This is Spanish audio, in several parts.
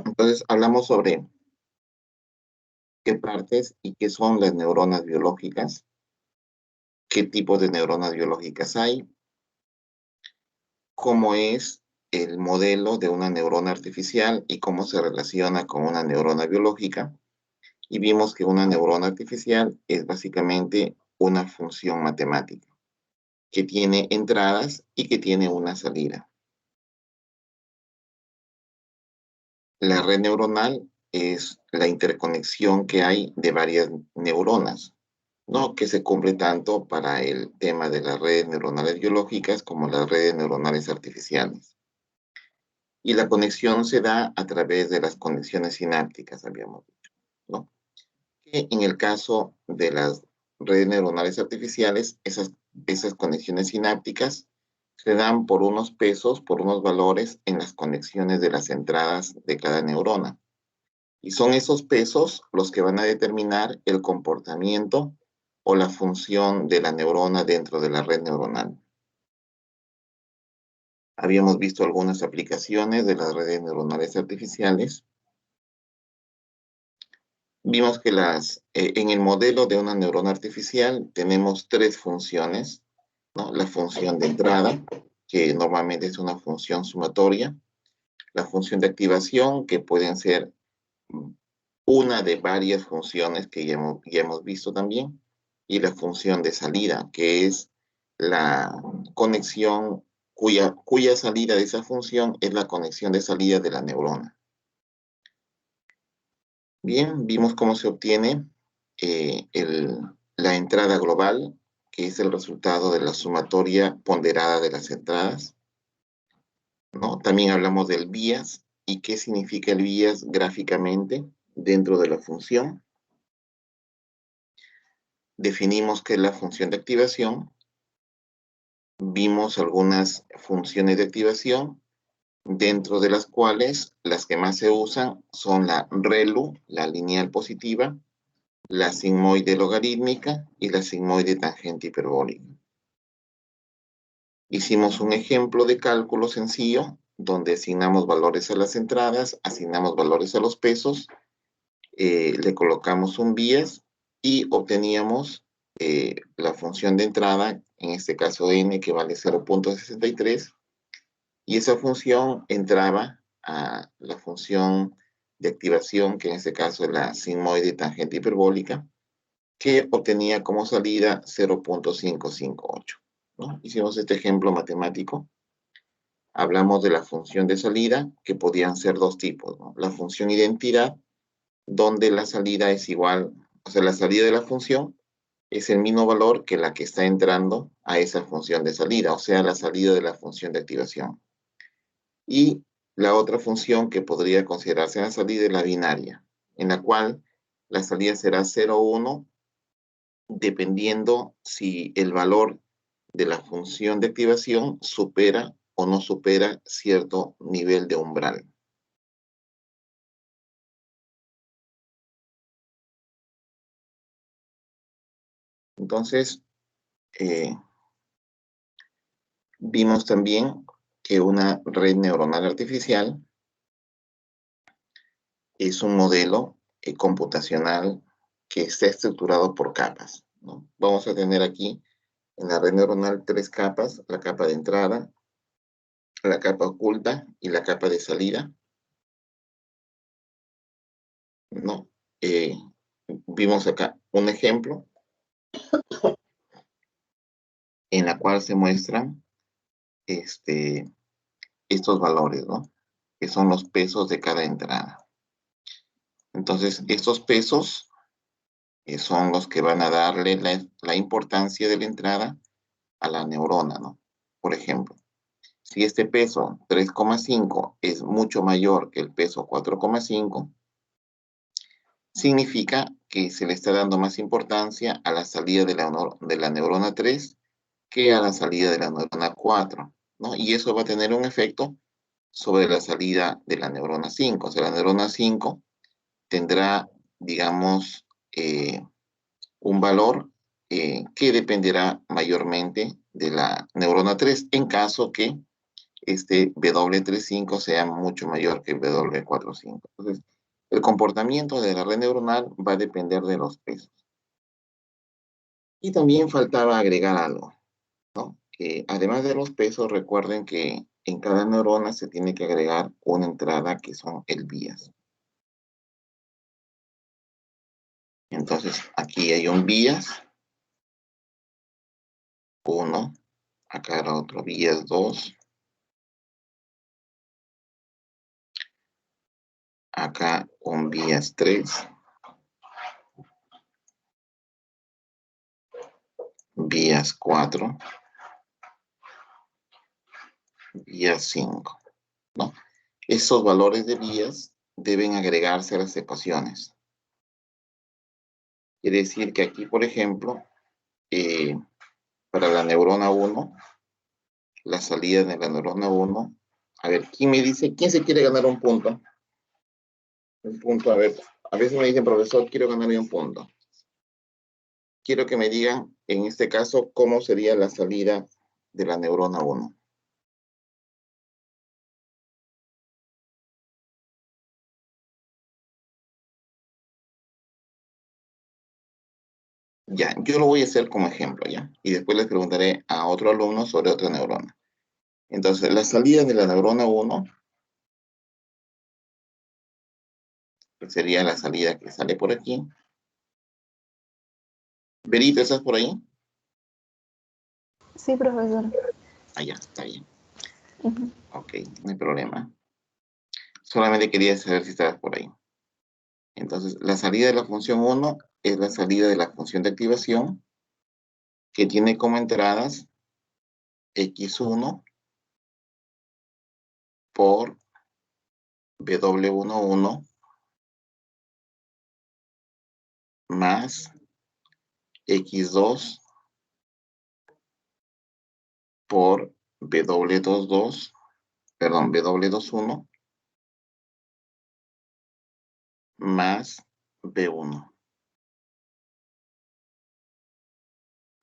Entonces, hablamos sobre qué partes y qué son las neuronas biológicas, qué tipos de neuronas biológicas hay, cómo es el modelo de una neurona artificial y cómo se relaciona con una neurona biológica. Y vimos que una neurona artificial es básicamente una función matemática que tiene entradas y que tiene una salida. La red neuronal es la interconexión que hay de varias neuronas, ¿no? Que se cumple tanto para el tema de las redes neuronales biológicas como las redes neuronales artificiales. Y la conexión se da a través de las conexiones sinápticas, habíamos dicho, ¿no? Que en el caso de las redes neuronales artificiales, esas conexiones sinápticas se dan por unos pesos, por unos valores en las conexiones de las entradas de cada neurona. Y son esos pesos los que van a determinar el comportamiento o la función de la neurona dentro de la red neuronal. Habíamos visto algunas aplicaciones de las redes neuronales artificiales. Vimos que en el modelo de una neurona artificial tenemos tres funciones, ¿no? La función de entrada, que normalmente es una función sumatoria, la función de activación, que pueden ser una de varias funciones que ya hemos visto también, y la función de salida, que es la conexión cuya salida de esa función es la conexión de salida de la neurona. Bien, vimos cómo se obtiene la entrada global, que es el resultado de la sumatoria ponderada de las entradas, ¿no? También hablamos del bias y qué significa el bias gráficamente dentro de la función. Definimos qué es la función de activación. Vimos algunas funciones de activación, dentro de las cuales las que más se usan son la ReLU, la lineal positiva, la sigmoide logarítmica y la sigmoide tangente hiperbólica. Hicimos un ejemplo de cálculo sencillo, donde asignamos valores a las entradas, asignamos valores a los pesos, le colocamos un bias y obteníamos la función de entrada, en este caso n, que vale 0.63, y esa función entraba a la función de activación, que en este caso es la sigmoide tangente hiperbólica, que obtenía como salida 0.558, ¿no? Hicimos este ejemplo matemático. Hablamos de la función de salida, que podían ser dos tipos, ¿no? La función identidad, donde la salida es igual, o sea, la salida de la función es el mismo valor que la que está entrando a esa función de salida, o sea, la salida de la función de activación. Y la otra función que podría considerarse la salida es la binaria, en la cual la salida será 0 o 1, dependiendo si el valor de la función de activación supera o no supera cierto nivel de umbral. Entonces, vimos también que una red neuronal artificial es un modelo computacional que está estructurado por capas, ¿no? Vamos a tener aquí en la red neuronal tres capas: la capa de entrada, la capa oculta y la capa de salida, ¿no? Vimos acá un ejemplo en la cual se muestran estos valores, ¿no? Que son los pesos de cada entrada. Entonces, estos pesos son los que van a darle la importancia de la entrada a la neurona, ¿no? Por ejemplo, si este peso 3,5 es mucho mayor que el peso 4,5, significa que se le está dando más importancia a la salida de la neurona 3 que a la salida de la neurona 4, ¿no? Y eso va a tener un efecto sobre la salida de la neurona 5. O sea, la neurona 5 tendrá, digamos, un valor que dependerá mayormente de la neurona 3, en caso que este W35 sea mucho mayor que W45. Entonces, el comportamiento de la red neuronal va a depender de los pesos. Y también faltaba agregar algo, ¿no? Además de los pesos, recuerden que en cada neurona se tiene que agregar una entrada que son el vías. Entonces, aquí hay un vías 1, acá era otro vías 2, acá un vías 3, vías 4, vías 5, ¿no? Esos valores de vías deben agregarse a las ecuaciones. Quiere decir que aquí, por ejemplo, para la neurona 1, la salida de la neurona 1, a ver, ¿quién me dice? ¿Quién se quiere ganar un punto? Un punto, a ver, a veces me dicen, profesor, quiero ganarme un punto. Quiero que me digan, en este caso, cómo sería la salida de la neurona 1. Ya, yo lo voy a hacer como ejemplo, ¿ya? Y después les preguntaré a otro alumno sobre otra neurona. Entonces, la salida de la neurona 1 sería la salida que sale por aquí. Berito, ¿estás por ahí? Sí, profesor. Ah, ya, está bien. Ok, no hay problema. Solamente quería saber si estabas por ahí. Entonces, la salida de la función 1 es la salida de la función de activación que tiene como entradas x1 por W11 más x2 por W22, perdón, W21 más B1,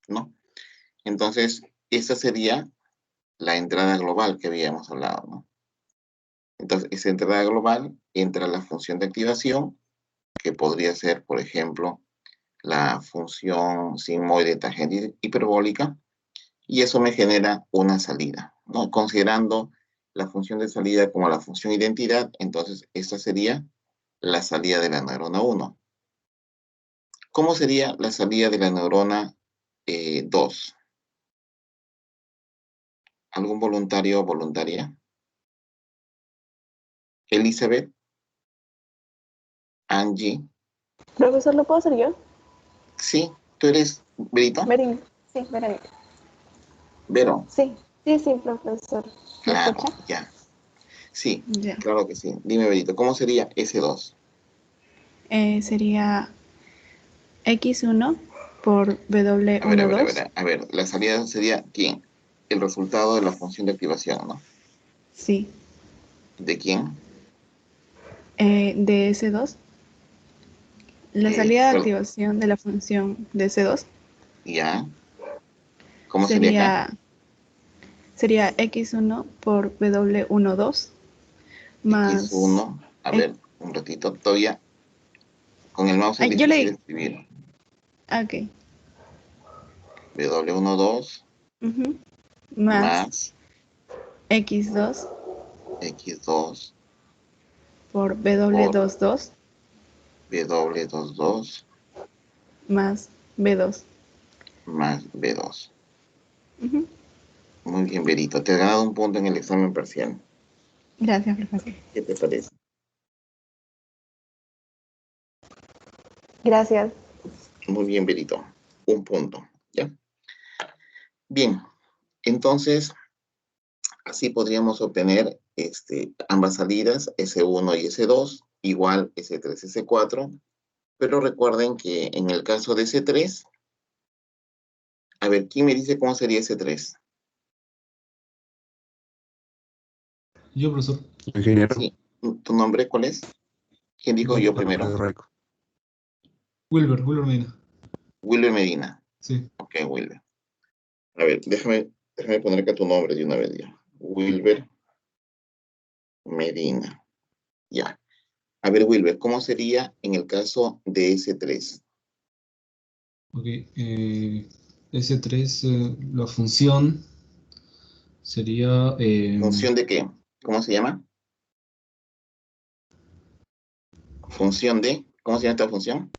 ¿no? Entonces, esa sería la entrada global que habíamos hablado, ¿no? Entonces, esa entrada global entra la función de activación, que podría ser, por ejemplo, la función sigmoide tangente hiperbólica, y eso me genera una salida, ¿no? Considerando la función de salida como la función identidad, entonces esta sería la salida de la neurona 1. ¿Cómo sería la salida de la neurona 2? ¿Algún voluntario o voluntaria? Elizabeth, Angie. Profesor, ¿lo puedo hacer yo? Sí, ¿tú eres Berito? Verónica. Sí, Verónica. Vero, Sí, sí, profesor. ¿Me claro, escucha? ya. Sí, Ya. claro que sí. Dime, Berito, ¿cómo sería S2? Sería X1 por A ver, a ver, a W12. ver, a ver. La salida sería ¿quién? El resultado de la función de activación, ¿no? Sí. ¿De quién? De S2. La salida de Perdón, activación de la función de S2 ya. ¿Cómo sería acá? sería, sería X1 por W12 más... X1. A ver, un ratito. Todavía con el mouse es Yo difícil leí. escribir. Ok. W12 Ujú. Más más X2 X2 por por W22 W22 más B2. más B2. Ujú. Muy bien, Berito. Te has ganado un punto en el examen parcial. Gracias, profesor. ¿Qué te parece? Gracias. Muy bien, Berito. Un punto. ¿Ya? Bien. Entonces, así podríamos obtener ambas salidas, S1 y S2, igual S3, S4. Pero recuerden que en el caso de S3, a ver, ¿quién me dice cómo sería S3? Yo, profesor. Ingeniero. Sí. ¿Tu nombre cuál es? ¿Quién dijo yo primero? Raico. Wilber Medina. Wilber Medina. Sí. Ok, Wilber. A ver, déjame poner acá tu nombre de una vez ya. Wilber Medina. Ya. A ver, Wilber, ¿cómo sería en el caso de S3? Ok. S3, la función sería ¿Función de qué? ¿Cómo se llama? Función de, ¿cómo se llama esta función?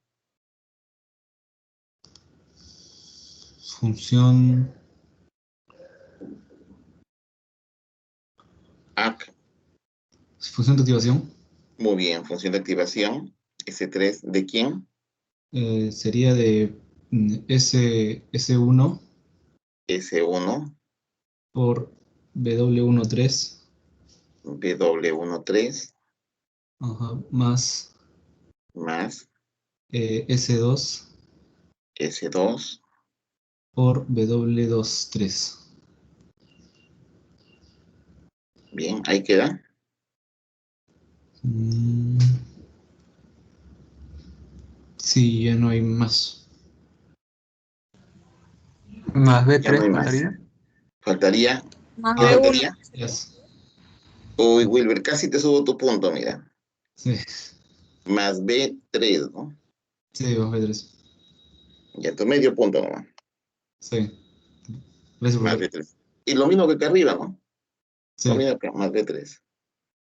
función. AC. Función de activación. Muy bien, función de activación. S3, ¿de quién? Sería de S1 S1, por W13, W13, ajá, más más S2 S2. por W23. Bien, ahí queda. Mm, sí, ya no hay más. Más Ya no B3 hay más. faltaría. Faltaría, Más ¿qué B1. faltaría? Yes. Uy, Wilber, casi te subo tu punto, mira. Sí, Más B3, ¿no? sí, más B3. Ya tu medio punto nomás. Sí. Gracias, Más profesor. B3. Y lo mismo que acá arriba, ¿no? Lo Sí. mismo que más B3.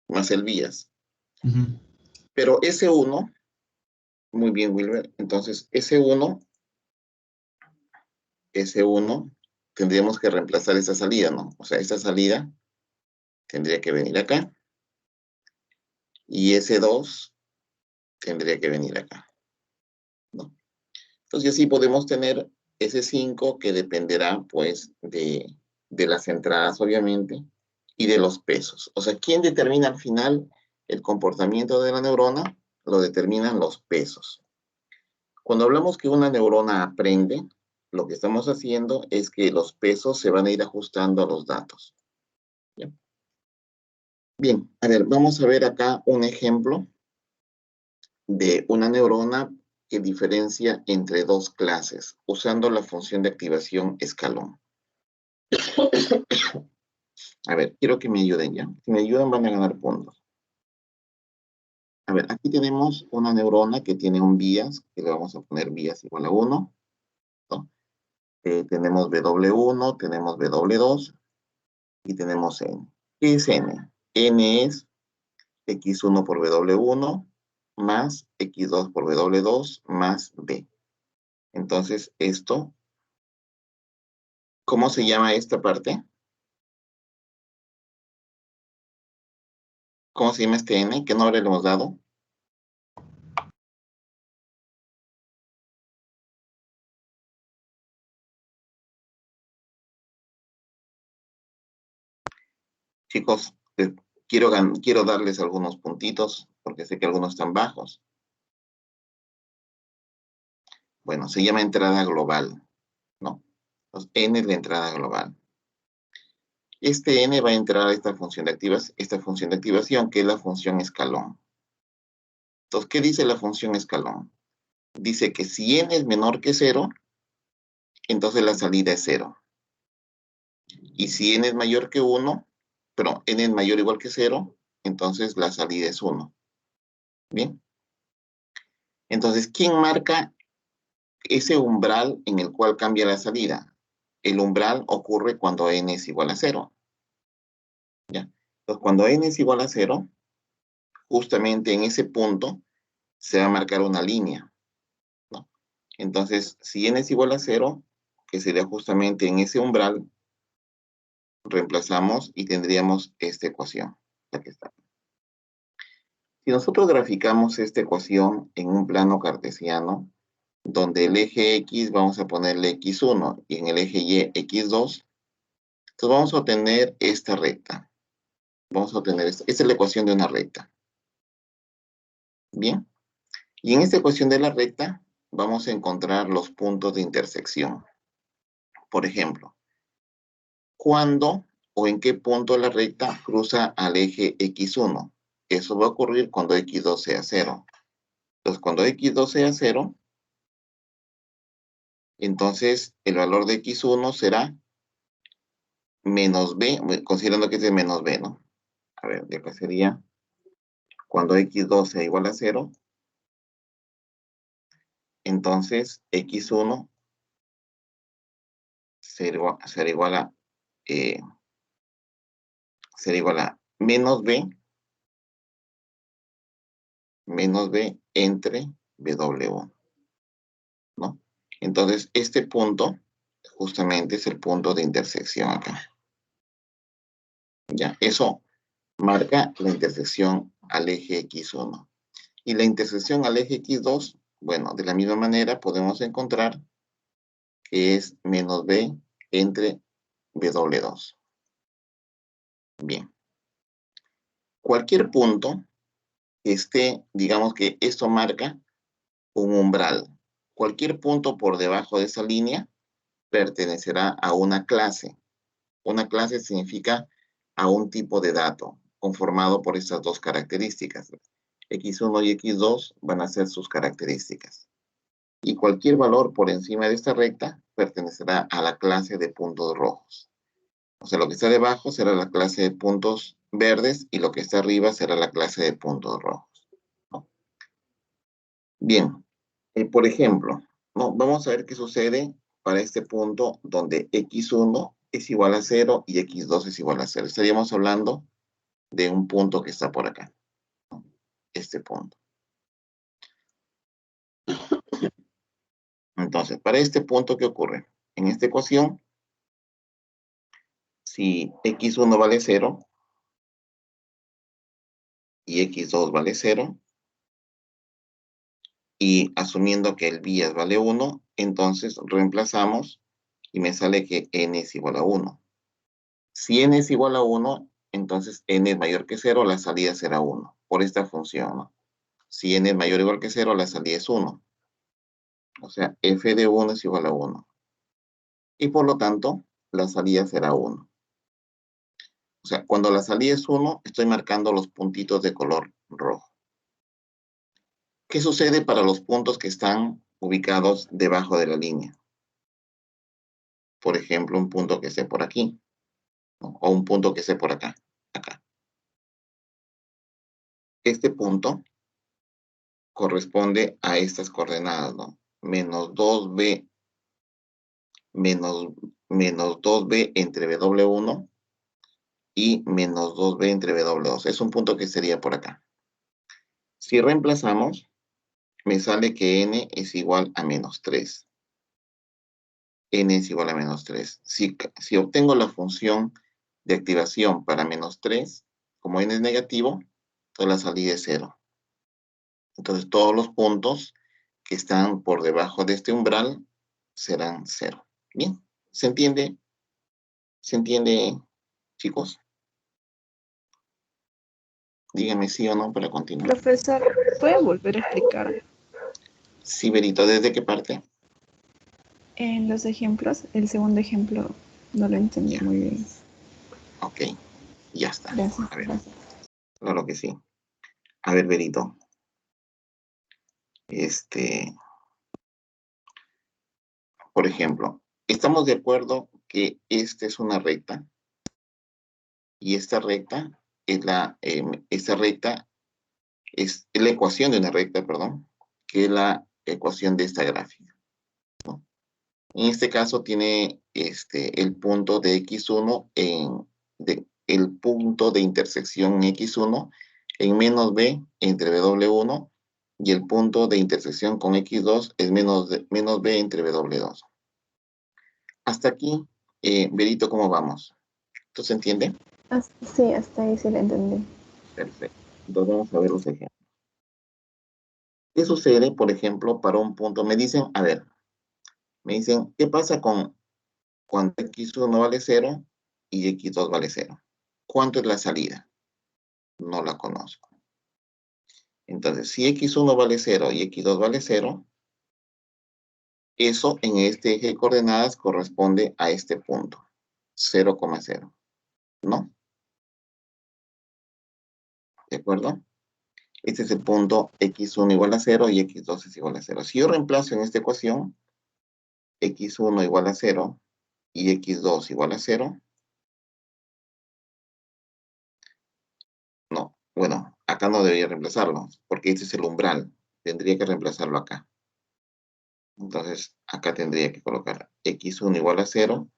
Más el vías. Ujú. Pero S1, muy bien, Wilber. Entonces, S1, tendríamos que reemplazar esa salida, ¿no? O sea, esa salida tendría que venir acá. Y S2 tendría que venir acá, ¿no? Entonces, así podemos tener S5 que dependerá, pues, de las entradas, obviamente, y de los pesos. O sea, ¿quién determina al final el comportamiento de la neurona? Lo determinan los pesos. Cuando hablamos que una neurona aprende, lo que estamos haciendo es que los pesos se van a ir ajustando a los datos. Bien, bien, a ver, vamos a ver acá un ejemplo de una neurona que diferencia entre dos clases, usando la función de activación escalón. A ver, quiero que me ayuden ya. Si me ayudan van a ganar puntos. A ver, aquí tenemos una neurona que tiene un vías, que le vamos a poner vías igual a 1, ¿no? Tenemos W1, tenemos W2 y tenemos N. ¿Qué es N? N es X1 por W1 más X2 por W2 más B. Entonces, esto, ¿cómo se llama esta parte? ¿Cómo se llama este N? ¿Qué nombre le hemos dado? Chicos, quiero darles algunos puntitos, porque sé que algunos están bajos. Bueno, se llama entrada global, ¿no? Entonces, N es la entrada global. Este N va a entrar a esta función de activación, que es la función escalón. Entonces, ¿qué dice la función escalón? Dice que si N es menor que 0, entonces la salida es 0. Y si N es mayor que 1, pero N es mayor o igual que 0, entonces la salida es 1. ¿Bien? Entonces, ¿quién marca ese umbral en el cual cambia la salida? El umbral ocurre cuando N es igual a 0. ¿Ya? Entonces, cuando N es igual a 0, justamente en ese punto se va a marcar una línea, ¿no? Entonces, si N es igual a 0, que sería justamente en ese umbral, reemplazamos y tendríamos esta ecuación, la que está. Si nosotros graficamos esta ecuación en un plano cartesiano, donde el eje X vamos a ponerle X1 y en el eje Y X2, entonces vamos a obtener esta recta. Vamos a obtener esta es la ecuación de una recta. Bien. Y en esta ecuación de la recta vamos a encontrar los puntos de intersección. Por ejemplo, ¿cuándo o en qué punto la recta cruza al eje X1? Eso va a ocurrir cuando X2 sea 0. Entonces, cuando X2 sea 0, entonces el valor de X1 será menos B, considerando que es de menos B, ¿no? A ver, de acá sería cuando x2 sea igual a 0, entonces x1 será igual a menos b entre W1, ¿no? Entonces, este punto justamente es el punto de intersección acá. Ya, eso marca la intersección al eje X1. Y la intersección al eje X2, bueno, de la misma manera podemos encontrar que es menos B entre W2. Bien. Cualquier punto que esté, digamos que esto marca un umbral. Cualquier punto por debajo de esa línea pertenecerá a una clase. Una clase significa a un tipo de dato conformado por estas dos características. X1 y X2 van a ser sus características. Y cualquier valor por encima de esta recta pertenecerá a la clase de puntos rojos. O sea, lo que está debajo será la clase de puntos verdes y lo que está arriba será la clase de puntos rojos, ¿no? Bien, por ejemplo, ¿no? Vamos a ver qué sucede para este punto donde x1 es igual a 0 y x2 es igual a 0. Estaríamos hablando de un punto que está por acá, ¿no? Este punto. Entonces, para este punto, ¿qué ocurre? En esta ecuación, si x1 vale 0 y x2 vale 0, y asumiendo que el vías vale 1, entonces reemplazamos y me sale que n es igual a 1. Si n es igual a 1, entonces n es mayor que 0, la salida será 1, por esta función, ¿no? Si n es mayor o igual que 0, la salida es 1. O sea, f de 1 es igual a 1. Y por lo tanto, la salida será 1. O sea, cuando la salida es 1, estoy marcando los puntitos de color rojo. ¿Qué sucede para los puntos que están ubicados debajo de la línea? Por ejemplo, un punto que esté por aquí, ¿no? O un punto que esté por acá, acá. Este punto corresponde a estas coordenadas, ¿no? Menos 2b, menos 2b entre W1 y menos 2b entre W2. Es un punto que sería por acá. Si reemplazamos, me sale que n es igual a menos 3. N es igual a menos 3. Si obtengo la función de activación para menos 3, como n es negativo, entonces la salida es 0. Entonces todos los puntos que están por debajo de este umbral serán 0. Bien, ¿se entiende? ¿Se entiende, chicos? Díganme sí o no para continuar. Profesor, ¿puede volver a explicar Sí, Berito, ¿desde qué parte? en los ejemplos? El segundo ejemplo no lo entendí Ya, muy bien. ok, ya está. Gracias, A ver, gracias. claro que sí. A ver, Berito. Por ejemplo, estamos de acuerdo que esta es una recta y esta recta es la ecuación de una recta, perdón, que es la ecuación de esta gráfica, ¿no? En este caso tiene el punto de x1 el punto de intersección x1 en menos b entre w1 y el punto de intersección con x2 es menos b entre w2. Hasta aquí, Berito, ¿cómo vamos? ¿Tú se entiende? Sí, hasta ahí sí lo entendí. Perfecto. Entonces vamos a ver los ejemplos. ¿Qué sucede, por ejemplo, para un punto? Me dicen, a ver, me dicen, ¿qué pasa con cuando x1 vale 0 y x2 vale 0? ¿Cuánto es la salida? No la conozco. Entonces, si x1 vale 0 y x2 vale 0, eso en este eje de coordenadas corresponde a este punto, 0,0, ¿no? ¿De acuerdo? Este es el punto x1 igual a 0 y x2 es igual a 0. Si yo reemplazo en esta ecuación x1 igual a 0 y x2 igual a 0, acá no debería reemplazarlo, porque este es el umbral. Tendría que reemplazarlo acá. Entonces, acá tendría que colocar x1 igual a 0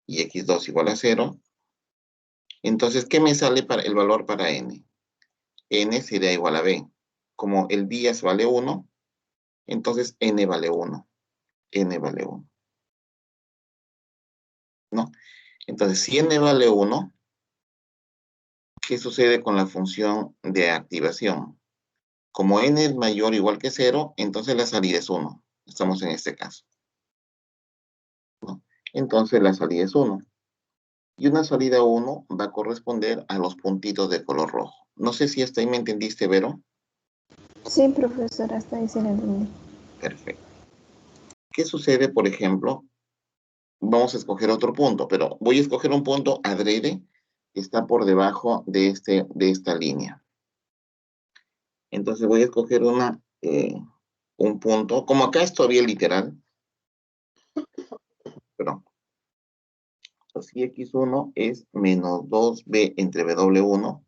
y x2 igual a 0. Entonces, ¿qué me sale para el valor para n? N sería igual a b. Como el bias vale 1, entonces n vale 1. N vale 1. ¿No? Entonces, si n vale 1, ¿qué sucede con la función de activación? Como n es mayor o igual que 0, entonces la salida es 1. Estamos en este caso, ¿no? Entonces la salida es 1. Y una salida 1 va a corresponder a los puntitos de color rojo. No sé si hasta ahí me entendiste, Vero. Sí, profesor, hasta ahí sí lo entendí. Perfecto. ¿Qué sucede, por ejemplo? Vamos a escoger otro punto, pero voy a escoger un punto adrede que está por debajo de esta línea. Entonces voy a escoger un punto, como acá es todavía literal, perdón. Si x1 es menos 2b entre w1,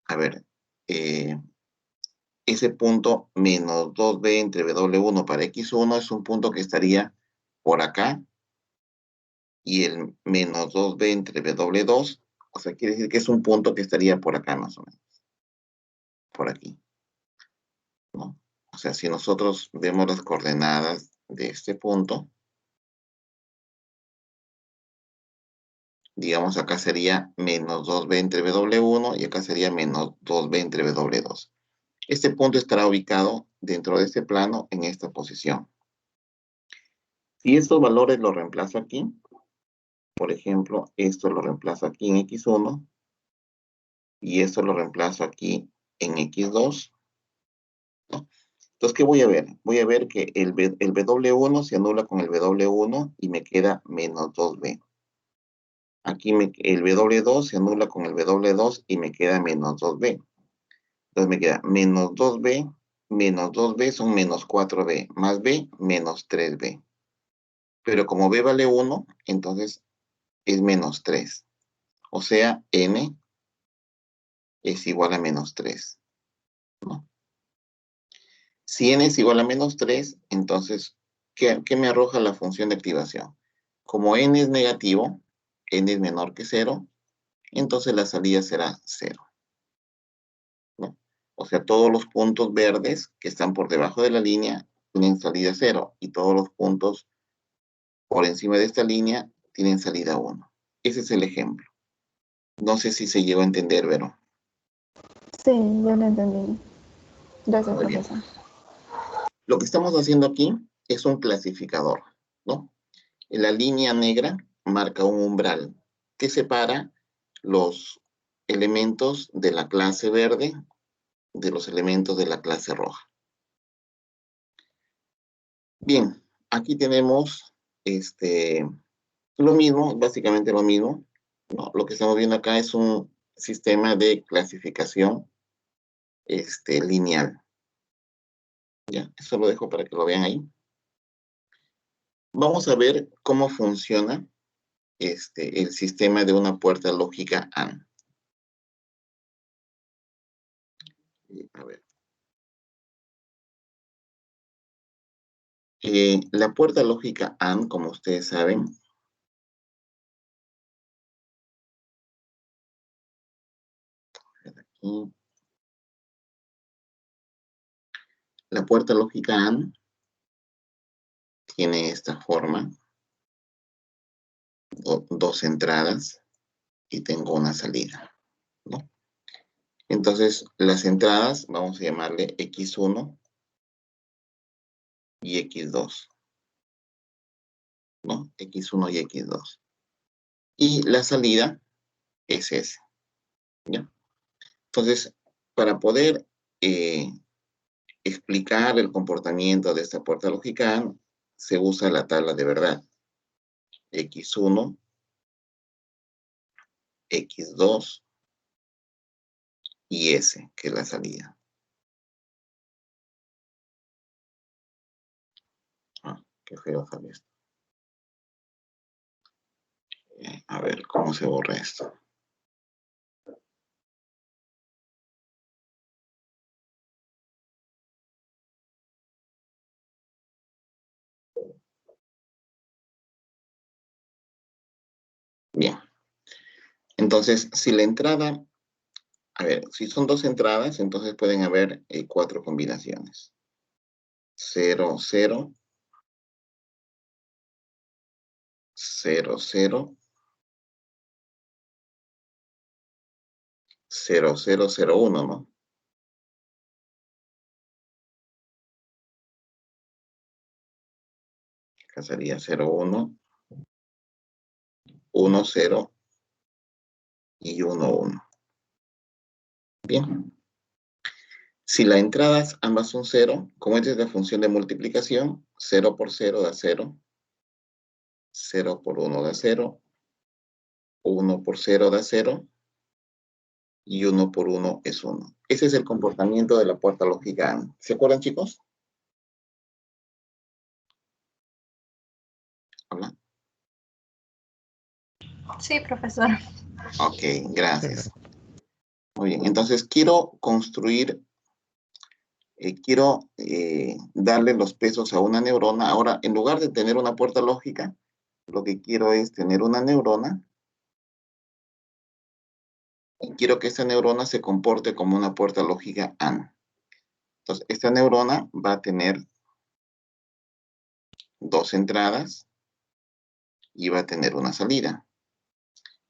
a ver, ese punto menos 2b entre w1 para x1 es un punto que estaría por acá, y el menos 2b entre w2, o sea, quiere decir que es un punto que estaría por acá más o menos, por aquí, ¿no? O sea, si nosotros vemos las coordenadas de este punto, digamos acá sería menos 2b entre w1 y acá sería menos 2b entre w2. Este punto estará ubicado dentro de este plano en esta posición. Si estos valores los reemplazo aquí, por ejemplo, esto lo reemplazo aquí en x1 y esto lo reemplazo aquí en x2, ¿no? Entonces, ¿qué voy a ver? Voy a ver que el W1 se anula con el W1 y me queda menos 2B. Aquí el W2 se anula con el W2 y me queda menos 2B. Entonces me queda menos 2B son menos 4B, más B, menos 3B. Pero como B vale 1, entonces es menos 3. O sea, N es igual a menos 3, ¿no? Si N es igual a menos 3, entonces, ¿qué me arroja la función de activación? Como N es negativo, N es menor que 0, entonces la salida será 0, ¿no? O sea, todos los puntos verdes que están por debajo de la línea tienen salida 0 y todos los puntos por encima de esta línea tienen salida 1. Ese es el ejemplo. No sé si se llegó a entender, Vero. Sí, yo lo entendí. Gracias, Muy bien. profesor. Lo que estamos haciendo aquí es un clasificador, ¿no? La línea negra marca un umbral que separa los elementos de la clase verde de los elementos de la clase roja. Bien, aquí tenemos lo mismo, básicamente lo mismo, ¿no? Lo que estamos viendo acá es un sistema de clasificación lineal. Ya, eso lo dejo para que lo vean ahí. Vamos a ver cómo funciona el sistema de una puerta lógica AND. A ver. La puerta lógica AND, como ustedes saben, aquí, la puerta lógica AND tiene esta forma, dos entradas y tengo una salida, ¿no? Entonces, las entradas vamos a llamarle X1 y X2, ¿no? X1 y X2. Y la salida es S, ¿ya? Entonces, para poder explicar el comportamiento de esta puerta lógica AND, se usa la tabla de verdad. X1, X2 y S, que es la salida. Ah, qué feo sale esto. A ver, ¿cómo se borra esto? Bien. Entonces, si la entrada, a ver, si son dos entradas, entonces pueden haber 4 combinaciones. 0, 0, 0, 0, 0, 0, 0, 1, ¿no? Acá sería 0, 1, 1, 0 y 1, 1. Bien. Si las entradas ambas son 0, como esta es la función de multiplicación, 0 por 0 da 0, 0 por 1 da 0, 1 por 0 da 0, y 1 por 1 es 1. Ese es el comportamiento de la puerta lógica AND. ¿Se acuerdan, chicos? ¿Hola? Sí, profesor. Ok, gracias. Muy bien, entonces quiero construir, darle los pesos a una neurona. Ahora, en lugar de tener una puerta lógica, lo que quiero es tener una neurona y quiero que esta neurona se comporte como una puerta lógica AND. Entonces, esta neurona va a tener 2 entradas y va a tener una salida.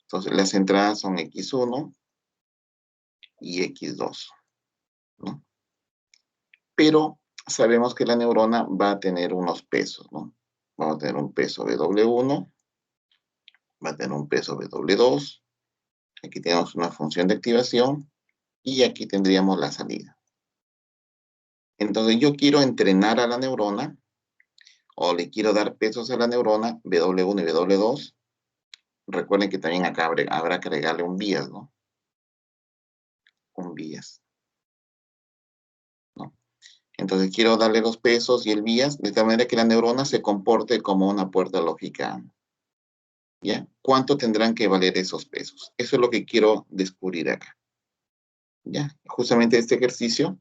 Entonces, las entradas son X1 y X2, ¿no? Pero sabemos que la neurona va a tener unos pesos, ¿no? Vamos a tener un peso W1, va a tener un peso W2, aquí tenemos una función de activación y aquí tendríamos la salida. Entonces yo quiero entrenar a la neurona o le quiero dar pesos a la neurona W1 y W2. Recuerden que también acá habrá que agregarle un bias, ¿no? Un bias, ¿no? Entonces quiero darle los pesos y el bias de tal manera que la neurona se comporte como una puerta lógica. ¿Ya? ¿Cuánto tendrán que valer esos pesos? Eso es lo que quiero descubrir acá. ¿Ya? Justamente este ejercicio,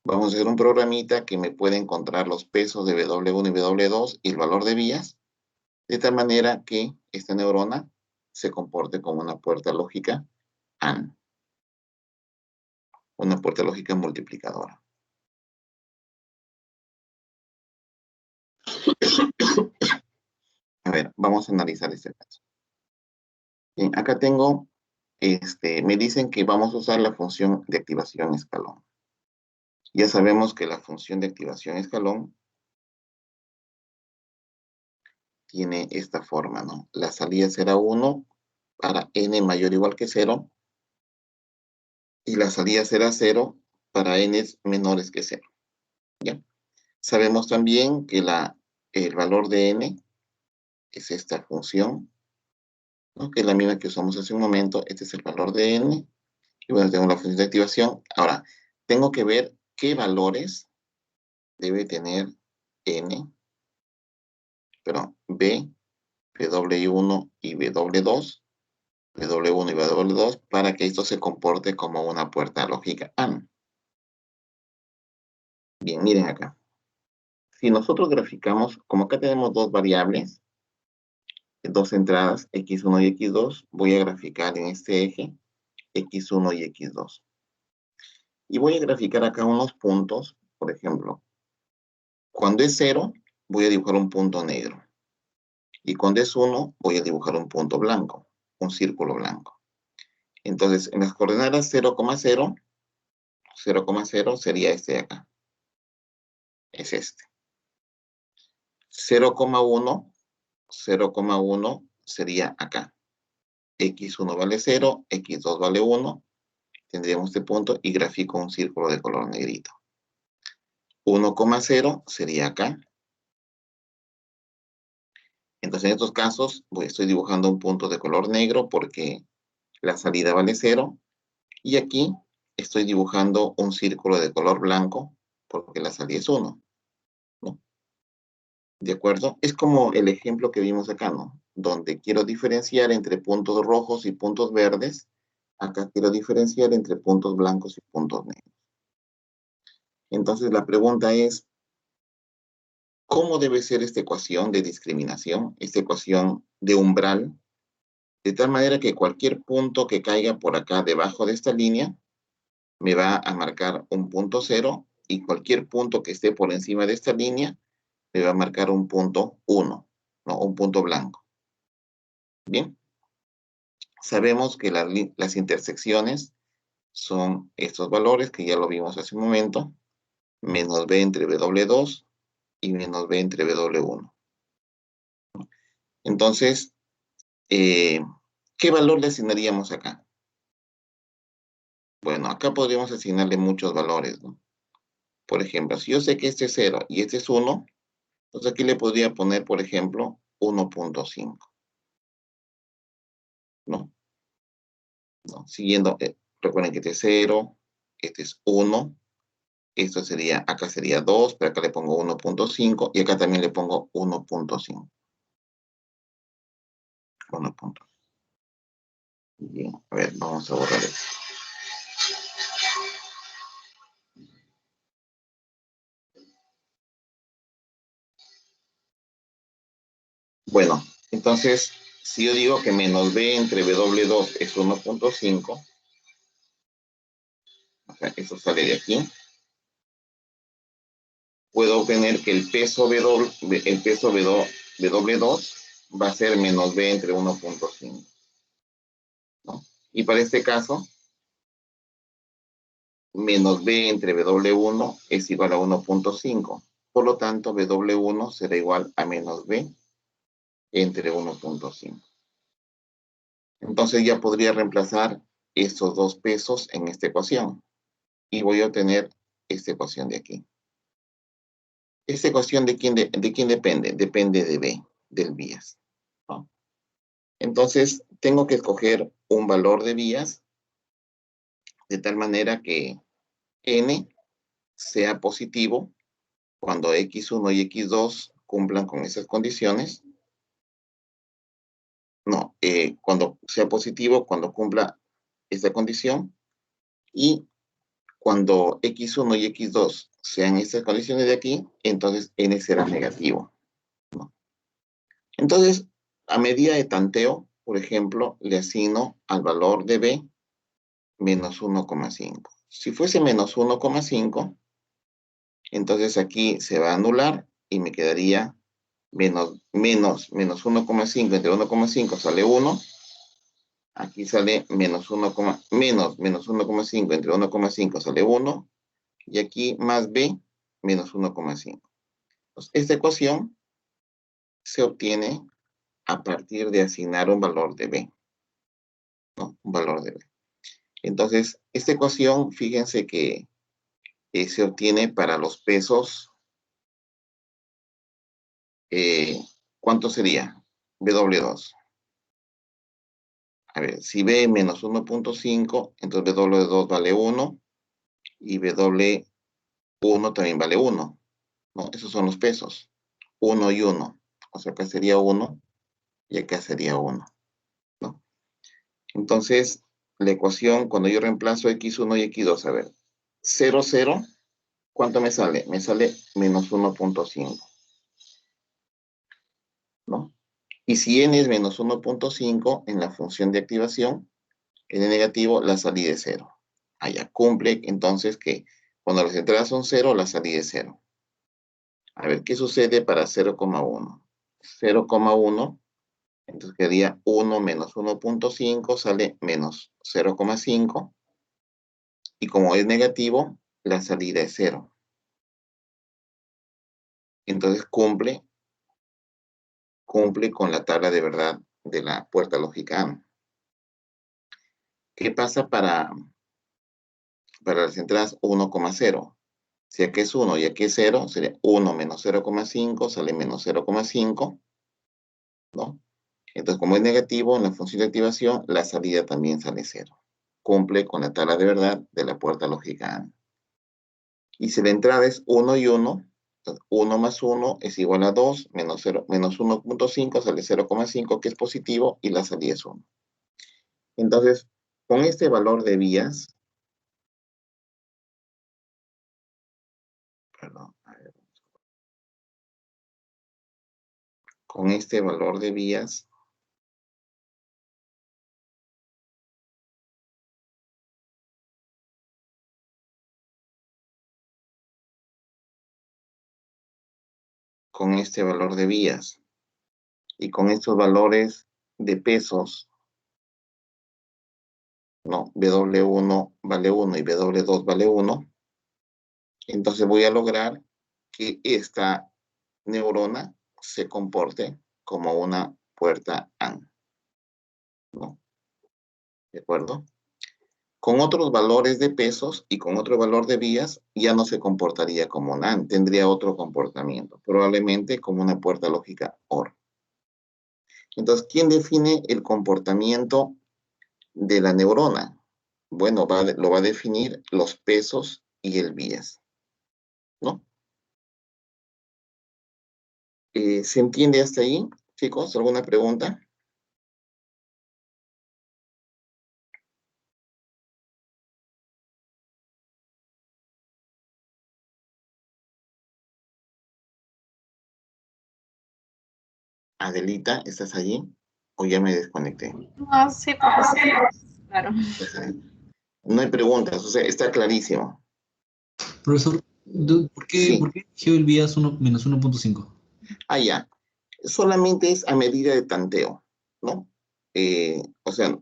vamos a hacer un programita que me puede encontrar los pesos de W1 y W2 y el valor de vías, de tal manera que esta neurona se comporte como una puerta lógica AND, una puerta lógica multiplicadora. A ver, vamos a analizar este caso. Bien, acá tengo, me dicen que vamos a usar la función de activación escalón. Ya sabemos que la función de activación escalón tiene esta forma, ¿no? La salida será 1 para n mayor o igual que 0 y la salida será 0 para n menores que 0. ¿Ya? Sabemos también que el valor de n es esta función, ¿no? Que es la misma que usamos hace un momento. Este es el valor de n. Y bueno, tengo la función de activación. Ahora, tengo que ver qué valores debe tener n, perdón, b, W1 y W2, W1 y W2, para que esto se comporte como una puerta lógica AND. Bien, miren acá. Si nosotros graficamos, como acá tenemos dos variables, dos entradas, X1 y X2, voy a graficar en este eje X1 y X2. Y voy a graficar acá unos puntos, por ejemplo. Cuando es 0, voy a dibujar un punto negro. Y cuando es 1, voy a dibujar un punto blanco, un círculo blanco. Entonces, en las coordenadas 0,0, 0,0 sería este de acá. Es este. 0,1, 0,1 sería acá. X1 vale 0, X2 vale 1. Tendríamos este punto y grafico un círculo de color negrito. 1,0 sería acá. Entonces, en estos casos, estoy dibujando un punto de color negro porque la salida vale 0. Y aquí estoy dibujando un círculo de color blanco porque la salida es 1. ¿No? ¿De acuerdo? Es como el ejemplo que vimos acá, ¿no? Donde quiero diferenciar entre puntos rojos y puntos verdes. Acá quiero diferenciar entre puntos blancos y puntos negros. Entonces, la pregunta es, ¿cómo debe ser esta ecuación de discriminación, esta ecuación de umbral De tal manera que cualquier punto que caiga por acá debajo de esta línea me va a marcar un punto 0 y cualquier punto que esté por encima de esta línea me va a marcar un punto 1, ¿no? Un punto blanco. Bien, sabemos que las intersecciones son estos valores que ya lo vimos hace un momento, menos b entre W2 y menos b entre W1. Entonces, ¿qué valor le asignaríamos acá? Bueno, acá podríamos asignarle muchos valores, ¿no? Por ejemplo, si yo sé que este es 0 y este es 1, entonces aquí le podría poner, por ejemplo, 1.5, ¿no? ¿No? Siguiendo, recuerden que este es 0, este es 1, esto sería, acá sería 2, pero acá le pongo 1.5 y acá también le pongo 1.5. 1.5. Bien, a ver, vamos a borrar esto. Bueno, entonces, si yo digo que menos b entre W2 es 1.5, o sea, eso sale de aquí, puedo obtener que el peso W2 va a ser menos b entre 1.5, ¿no? Y para este caso, menos b entre W1 es igual a 1.5. Por lo tanto, W1 será igual a menos b entre 1.5. Entonces ya podría reemplazar estos dos pesos en esta ecuación. Y voy a obtener esta ecuación de aquí. ¿Esta ecuación de quién depende? Depende de b, del vías, ¿no? Entonces, tengo que escoger un valor de vías de tal manera que n sea positivo cuando x1 y x2 cumplan con esas condiciones. No, cuando sea positivo, cuando cumpla esta condición. Y cuando x1 y x2 sean estas condiciones de aquí, entonces n será negativo, ¿no? Entonces, a medida de tanteo, por ejemplo, le asigno al valor de b menos 1,5. Si fuese menos 1,5, entonces aquí se va a anular y me quedaría menos 1,5 entre 1,5 sale 1. Aquí sale menos 1,5 entre 1,5 sale 1. Y aquí más b menos 1,5. Esta ecuación se obtiene a partir de asignar un valor de b, ¿no? Un valor de b. Entonces, esta ecuación, fíjense que se obtiene para los pesos, ¿cuánto sería? W2. A ver, si B menos 1.5, entonces W2 vale 1 y W1 también vale 1, ¿no? Esos son los pesos, 1 y 1. O sea, acá sería 1 y acá sería 1, ¿no? Entonces, la ecuación, cuando yo reemplazo x1 y x2, a ver, 0, 0, ¿cuánto me sale? Me sale menos 1.5, ¿no? Y si n es menos 1.5 en la función de activación, n negativo, la salida es 0. Allá cumple entonces que cuando las entradas son 0, la salida es 0. A ver, ¿qué sucede para 0,1? 0,1, entonces quedaría 1 menos 1.5, sale menos 0,5. Y como es negativo, la salida es 0. Entonces cumple con la tabla de verdad de la puerta lógica A. ¿Qué pasa para las entradas 1,0? Si aquí es 1 y aquí es 0, sería 1 menos 0,5, sale menos 0,5, ¿no? Entonces, como es negativo, en la función de activación, la salida también sale 0. Cumple con la tabla de verdad de la puerta lógica A. Y si la entrada es 1 y 1, 1 más 1 es igual a 2, menos 1.5 sale 0,5, que es positivo, y la salida es 1. Entonces, con este valor de vías, perdón, a ver, con este valor de vías, con este valor de vías y con estos valores de pesos, ¿no? W1 vale 1 y W2 vale 1. Entonces voy a lograr que esta neurona se comporte como una puerta AND, ¿no? ¿De acuerdo? Con otros valores de pesos y con otro valor de vías, ya no se comportaría como una AND, tendría otro comportamiento, probablemente como una puerta lógica OR. Entonces, ¿quién define el comportamiento de la neurona? Bueno, lo va a definir los pesos y el vías, ¿no? ¿Se entiende hasta ahí, chicos? ¿Alguna pregunta? Adelita, ¿estás allí? ¿O ya me desconecté? No, sí, profesor. Claro. No hay preguntas, o sea, está clarísimo. Profesor, ¿por qué Sí, eligió el vías menos 1.5? ya. Solamente es a medida de tanteo, ¿no? O sea,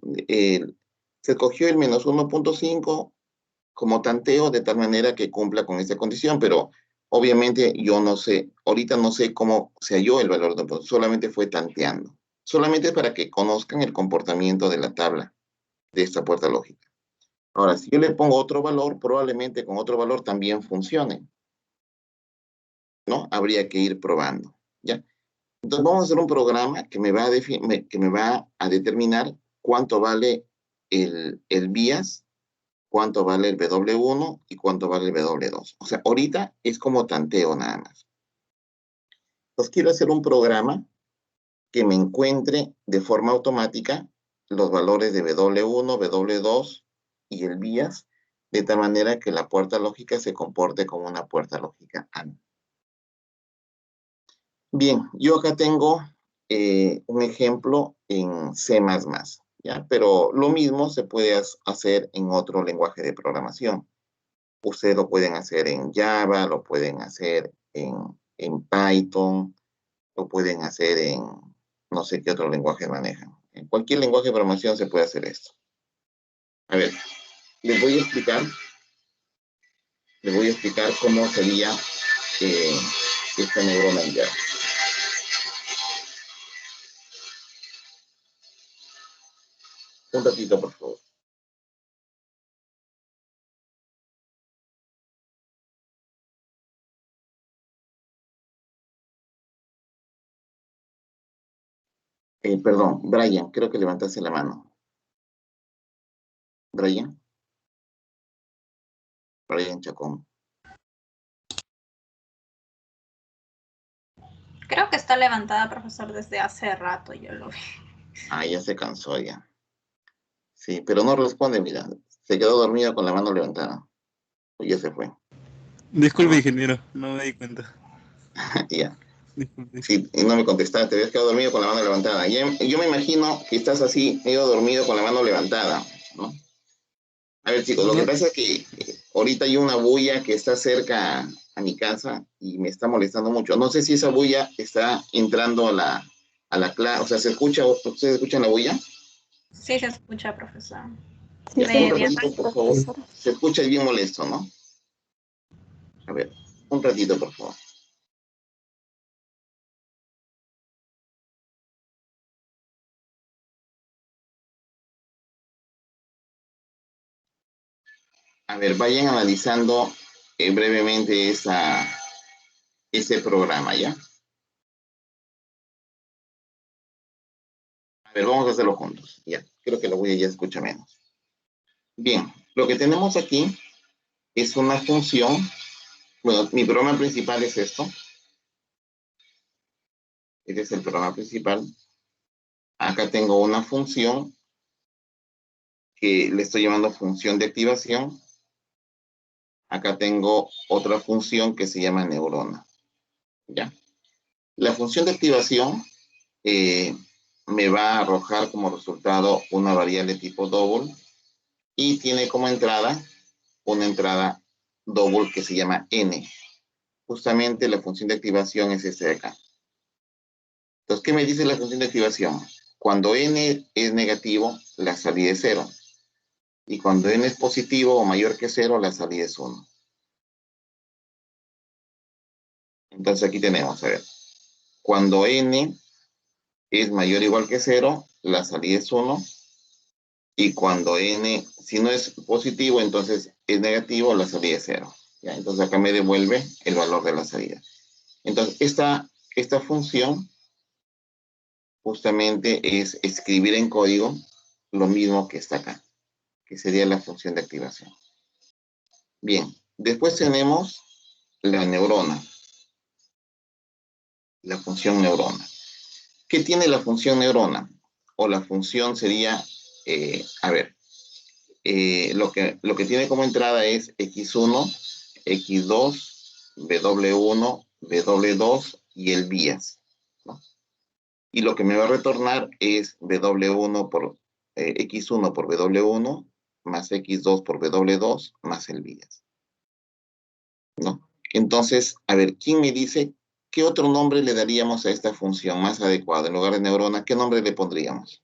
se cogió el menos 1.5 como tanteo de tal manera que cumpla con esta condición, pero obviamente yo no sé, ahorita no sé cómo se halló el valor de un punto, solamente fue tanteando. Solamente es para que conozcan el comportamiento de la tabla de esta puerta lógica. Ahora, si yo le pongo otro valor, probablemente con otro valor también funcione, ¿no? Habría que ir probando, ¿ya? Entonces vamos a hacer un programa que me va a determinar cuánto vale el vías, cuánto vale el W1 y cuánto vale el W2. O sea, ahorita es como tanteo nada más. Entonces quiero hacer un programa que me encuentre de forma automática los valores de W1, W2 y el vías, de tal manera que la puerta lógica se comporte como una puerta lógica AND. Bien, yo acá tengo un ejemplo en C++, ¿ya? Pero lo mismo se puede hacer en otro lenguaje de programación. Ustedes lo pueden hacer en Java, lo pueden hacer en Python, lo pueden hacer en no sé qué otro lenguaje manejan. En cualquier lenguaje de programación se puede hacer esto. A ver, les voy a explicar cómo sería esta neurona en Java. Un ratito, por favor. Perdón, Brian, creo que levantaste la mano. Brian Chacón. Creo que está levantada, profesor, desde hace rato, yo lo vi. Ya se cansó ya. Sí, pero no responde, mira. Se quedó dormido con la mano levantada. O ya se fue. Disculpe, ingeniero, no me di cuenta. Ya. Disculpe. Sí, y no me contestaste, te habías quedado dormido con la mano levantada. Yo me imagino que estás así, medio dormido con la mano levantada, ¿no? A ver, chicos, lo que No, pasa es que ahorita hay una bulla que está cerca a mi casa y me está molestando mucho. No sé si esa bulla está entrando a la clase, o sea, ¿ustedes escuchan la bulla? Sí, se escucha, profesor. Ya, Sí, un media. ratito, por favor. Se escucha bien molesto, ¿no? A ver, un ratito, por favor. A ver, vayan analizando brevemente ese programa, ¿ya? A ver, vamos a hacerlo juntos. Ya, creo que la bulla ya se escucha menos. Bien, lo que tenemos aquí es una función. Bueno, mi programa principal es esto. Este es el programa principal. Acá tengo una función que le estoy llamando función de activación. Acá tengo otra función que se llama neurona. ¿Ya? La función de activación me va a arrojar como resultado una variable tipo double y tiene como entrada una entrada double que se llama n. justamente la función de activación es esta de acá. Entonces, ¿qué me dice la función de activación? Cuando n es negativo, la salida es 0. Y cuando n es positivo o mayor que 0, la salida es 1. Entonces aquí tenemos, a ver, cuando n es mayor o igual que 0, la salida es 1. Y cuando n, si no es positivo, entonces es negativo, la salida es 0. ¿Ya? Entonces acá me devuelve el valor de la salida. Entonces esta función justamente es escribir en código lo mismo que está acá, que sería la función de activación. Bien, después tenemos la neurona, la función neurona. ¿Qué tiene la función neurona? O la función sería, lo que tiene como entrada es x1, x2, w1, w2 y el bias, ¿no? Y lo que me va a retornar es w1 por x1 por w1 más x2 por w2 más el bias, ¿no? Entonces, a ver, ¿quién me dice qué otro nombre le daríamos a esta función más adecuado? En lugar de neurona, ¿qué nombre le pondríamos?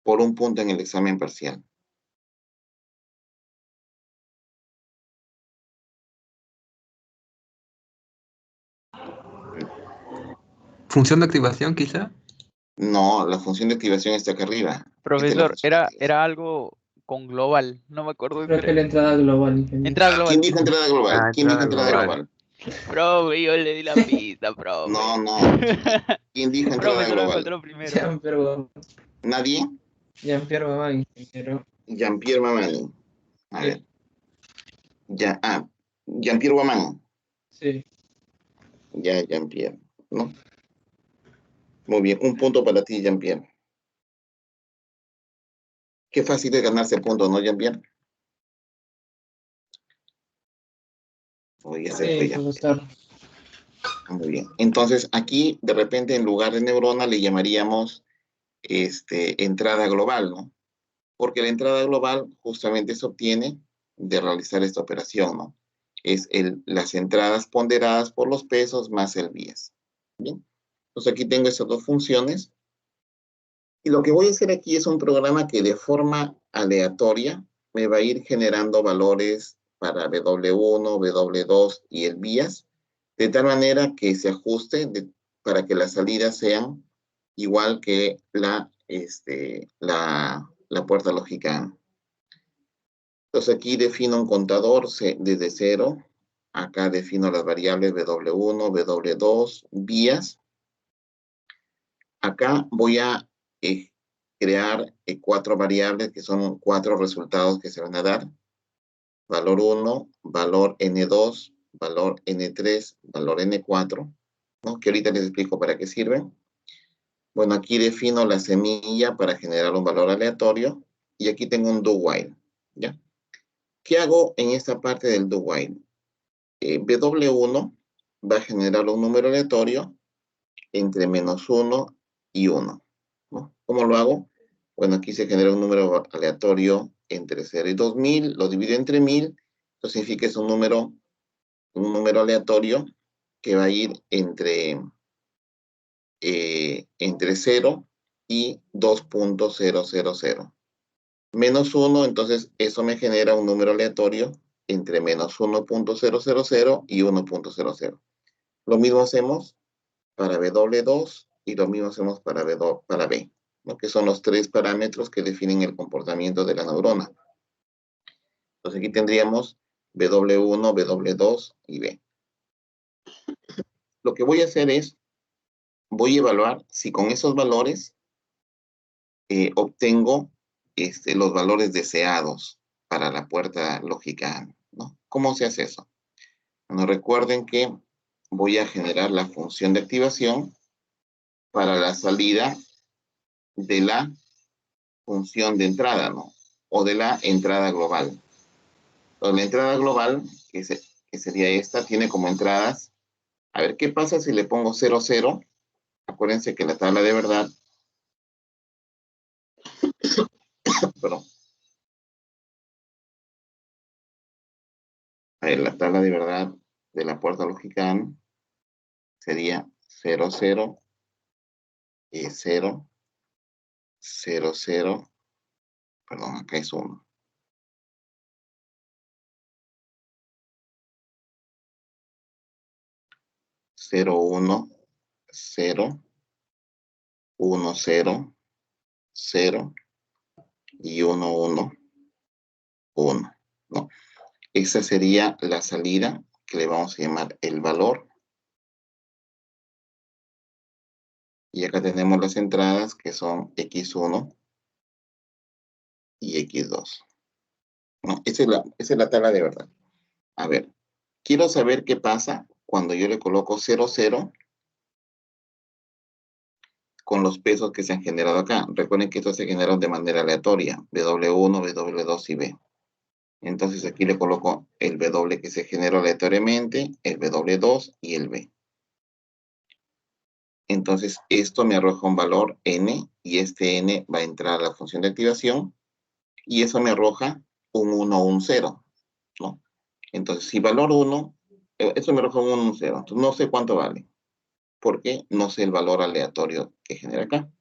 Por un punto en el examen parcial. ¿Función de activación, quizá? No, la función de activación está acá arriba. Esta es la Profesor, función de activación. era algo con global, no me acuerdo. Creo que la entrada global, ingeniero. Entrada ¿Quién global. dijo entrada global? Ah, ¿Quién dijo entrada entrada global. global? Profe, yo le di la pista, profe. No, no. ¿Quién dijo entrada Profe, solo me faltó global? lo primero. Jean-Pierre ¿Nadie? Mamán, ingeniero. Jean-Pierre Mamani. A Sí. ver. Jean-Pierre Mamani. Sí. Ya, Jean-Pierre, ¿no? Muy bien, un punto para ti, Jean-Pierre. Qué fácil es ganarse puntos, ¿no, Jean-Pierre? Oye, se fue Sí, ya. profesor. Muy bien. Entonces, aquí, de repente, en lugar de neurona, le llamaríamos entrada global, ¿no? Porque la entrada global justamente se obtiene de realizar esta operación, ¿no? Es las entradas ponderadas por los pesos más el bias. Bien. Entonces, aquí tengo esas dos funciones. Y lo que voy a hacer aquí es un programa que de forma aleatoria me va a ir generando valores para W1, W2 y el bias, de tal manera que se ajuste para que las salidas sean igual que la puerta lógica. Entonces aquí defino un contador desde 0. Acá defino las variables W1, W2, bias. Acá voy a crear 4 variables que son 4 resultados que se van a dar. Valor 1, valor N2, valor N3, valor N4, ¿no? Que ahorita les explico para qué sirven. Bueno, aquí defino la semilla para generar un valor aleatorio y aquí tengo un do while, ¿ya? ¿Qué hago en esta parte del do while? W1 va a generar un número aleatorio entre -1 y 1, ¿no? ¿Cómo lo hago? Bueno, aquí se genera un número aleatorio entre 0 y 2000, lo divido entre 1000, eso significa que es un número aleatorio que va a ir entre 0 y 2.000. -1, entonces eso me genera un número aleatorio entre -1.000 y 1.00. Lo mismo hacemos para W2 y lo mismo hacemos para B, ¿no? Que son los 3 parámetros que definen el comportamiento de la neurona. Entonces aquí tendríamos W1, W2 y B. Lo que voy a hacer es, voy a evaluar si con esos valores obtengo los valores deseados para la puerta lógica, ¿no? ¿Cómo se hace eso? Bueno, recuerden que voy a generar la función de activación para la salida de la función de entrada, ¿no? O de la entrada global. Entonces, la entrada global, que sería esta, tiene como entradas. A ver, ¿qué pasa si le pongo 0, 0? Acuérdense que la tabla de verdad, perdón. A ver, la tabla de verdad de la puerta lógica AND sería 0, 0, 0, 0, 0, perdón, acá es 1. 0, 1, 0, 1, 0, 0 y 1, 1, 1, ¿no? Esa sería la salida que le vamos a llamar el valor. Y acá tenemos las entradas que son X1 y X2. ¿No? Esa es la tabla de verdad. A ver, quiero saber qué pasa cuando yo le coloco 0, 0 con los pesos que se han generado acá. Recuerden que estos se generaron de manera aleatoria, W1, W2 y B. Entonces aquí le coloco el W que se generó aleatoriamente, el W2 y el B. Entonces esto me arroja un valor N y este N va a entrar a la función de activación y eso me arroja un 1 o un 0, ¿no? Entonces si valor 1, eso me arroja un 1 o un 0. Entonces no sé cuánto vale, porque no sé el valor aleatorio que genera acá.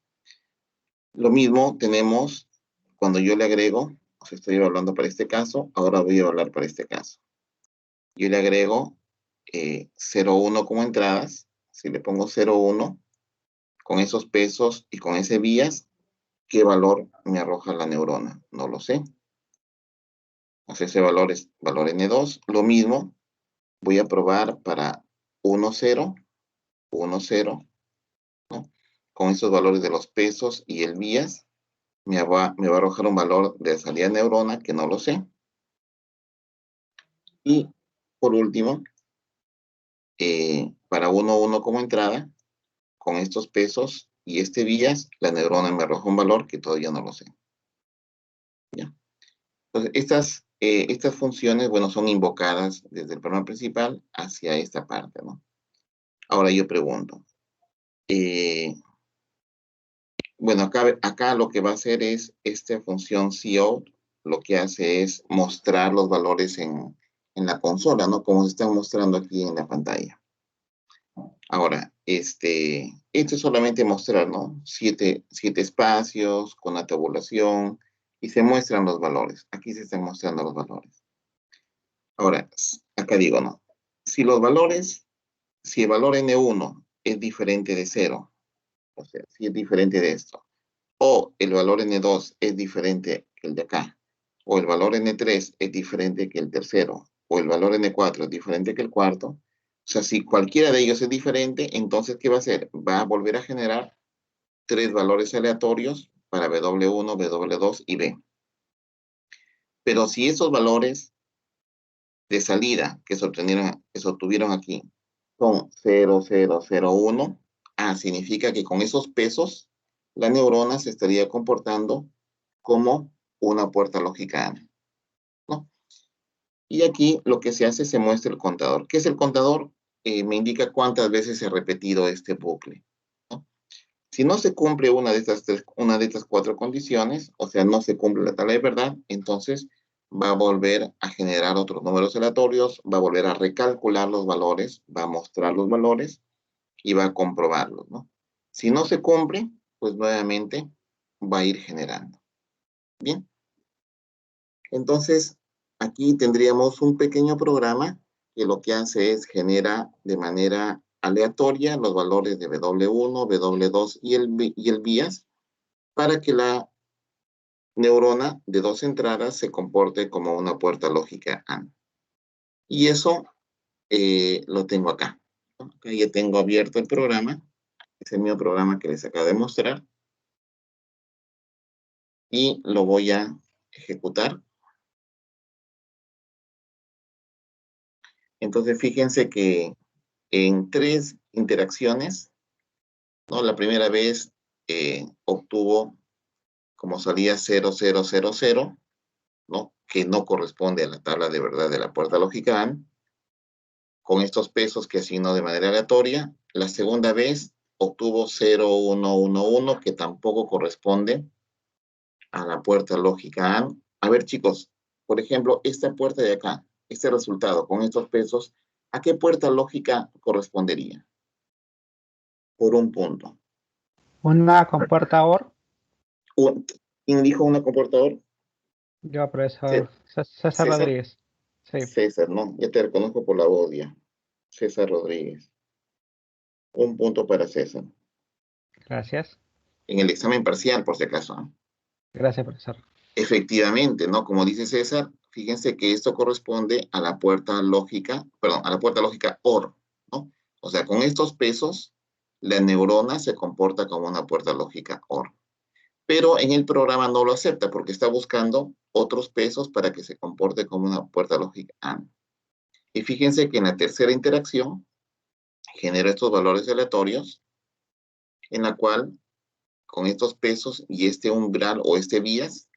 Lo mismo tenemos cuando yo le agrego, o sea, estoy evaluando para este caso, ahora voy a evaluar para este caso. Yo le agrego 0, 1 como entradas. Si le pongo 0, 1, con esos pesos y con ese vías, ¿qué valor me arroja la neurona? No lo sé. O sea, ese valor es valor N2. Lo mismo, voy a probar para 1, 0, 1, 0, ¿no? Con esos valores de los pesos y el vías, me va a arrojar un valor de salida neurona que no lo sé. Y por último, para 1, 1 como entrada, con estos pesos y este vías, la neurona me arroja un valor que todavía no lo sé. ¿Ya? Entonces, estas funciones, bueno, son invocadas desde el programa principal hacia esta parte, ¿no? Ahora yo pregunto, bueno, acá lo que va a hacer es esta función cout, lo que hace es mostrar los valores en la consola, ¿no? Como se están mostrando aquí en la pantalla. Ahora, esto es solamente mostrar, ¿no? 7 espacios con la tabulación y se muestran los valores. Aquí se están mostrando los valores. Ahora, acá digo, ¿no? Si el valor N1 es diferente de 0, o sea, si es diferente de esto, o el valor N2 es diferente que el de acá, o el valor N3 es diferente que el tercero, o el valor N4 es diferente que el cuarto, o sea, si cualquiera de ellos es diferente, entonces, ¿qué va a hacer? Va a volver a generar 3 valores aleatorios para W1, W2 y B. Pero si esos valores de salida que se obtuvieron aquí son 0, 0, 0, 1, significa que con esos pesos la neurona se estaría comportando como una puerta lógica AND, ¿no? Y aquí lo que se hace, se muestra el contador. ¿Qué es el contador? Me indica cuántas veces se ha repetido este bucle, ¿no? Si no se cumple una de estas 4 condiciones, o sea, no se cumple la tabla de verdad, entonces va a volver a generar otros números aleatorios, va a volver a recalcular los valores, va a mostrar los valores y va a comprobarlos, ¿no? Si no se cumple, pues nuevamente va a ir generando. Bien. Entonces, aquí tendríamos un pequeño programa que lo que hace es genera de manera aleatoria los valores de W1, W2 y el vías para que la neurona de 2 entradas se comporte como una puerta lógica AND. Y eso lo tengo acá. Acá ya tengo abierto el programa. Es el mismo programa que les acabo de mostrar. Y lo voy a ejecutar. Entonces, fíjense que en 3 interacciones, ¿no? La primera vez obtuvo como salida 0, 0, 0, 0, ¿no? Que no corresponde a la tabla de verdad de la puerta lógica AND, con estos pesos que asignó de manera aleatoria. La segunda vez obtuvo 0, 1, 1, 1, que tampoco corresponde a la puerta lógica AND. A ver, chicos, por ejemplo, esta puerta de acá, este resultado con estos pesos, ¿a qué puerta lógica correspondería? Por un punto. Una compuerta OR. ¿Quién dijo una comportador? Yo, profesor. César César. Rodríguez. Sí. César, ¿no? Ya te reconozco por la voz ya. César Rodríguez. Un punto para César. Gracias. En el examen parcial, por si acaso, ¿no? Gracias, profesor. Efectivamente, ¿no? Como dice César, fíjense que esto corresponde a la puerta lógica, perdón, a la puerta lógica OR, ¿no? O sea, con estos pesos, la neurona se comporta como una puerta lógica OR. Pero en el programa no lo acepta porque está buscando otros pesos para que se comporte como una puerta lógica AND. Y fíjense que en la tercera interacción genera estos valores aleatorios en la cual con estos pesos y este umbral o este vías,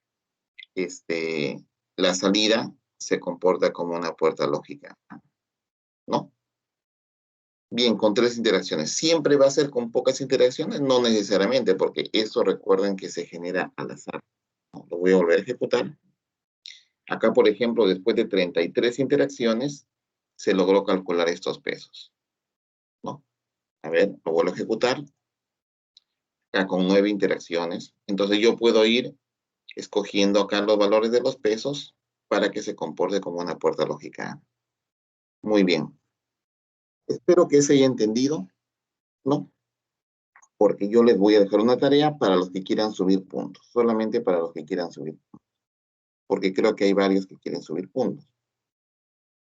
la salida se comporta como una puerta lógica, ¿no? Bien, con 3 interacciones. ¿Siempre va a ser con pocas interacciones? No necesariamente, porque esto recuerden que se genera al azar. ¿No? Lo voy a volver a ejecutar. Acá, por ejemplo, después de 33 interacciones, se logró calcular estos pesos, ¿no? A ver, lo vuelvo a ejecutar. Acá con 9 interacciones. Entonces yo puedo ir escogiendo acá los valores de los pesos para que se comporte como una puerta lógica. Muy bien. Espero que se haya entendido, ¿no? Porque yo les voy a dejar una tarea para los que quieran subir puntos. Solamente para los que quieran subir puntos. Porque creo que hay varios que quieren subir puntos.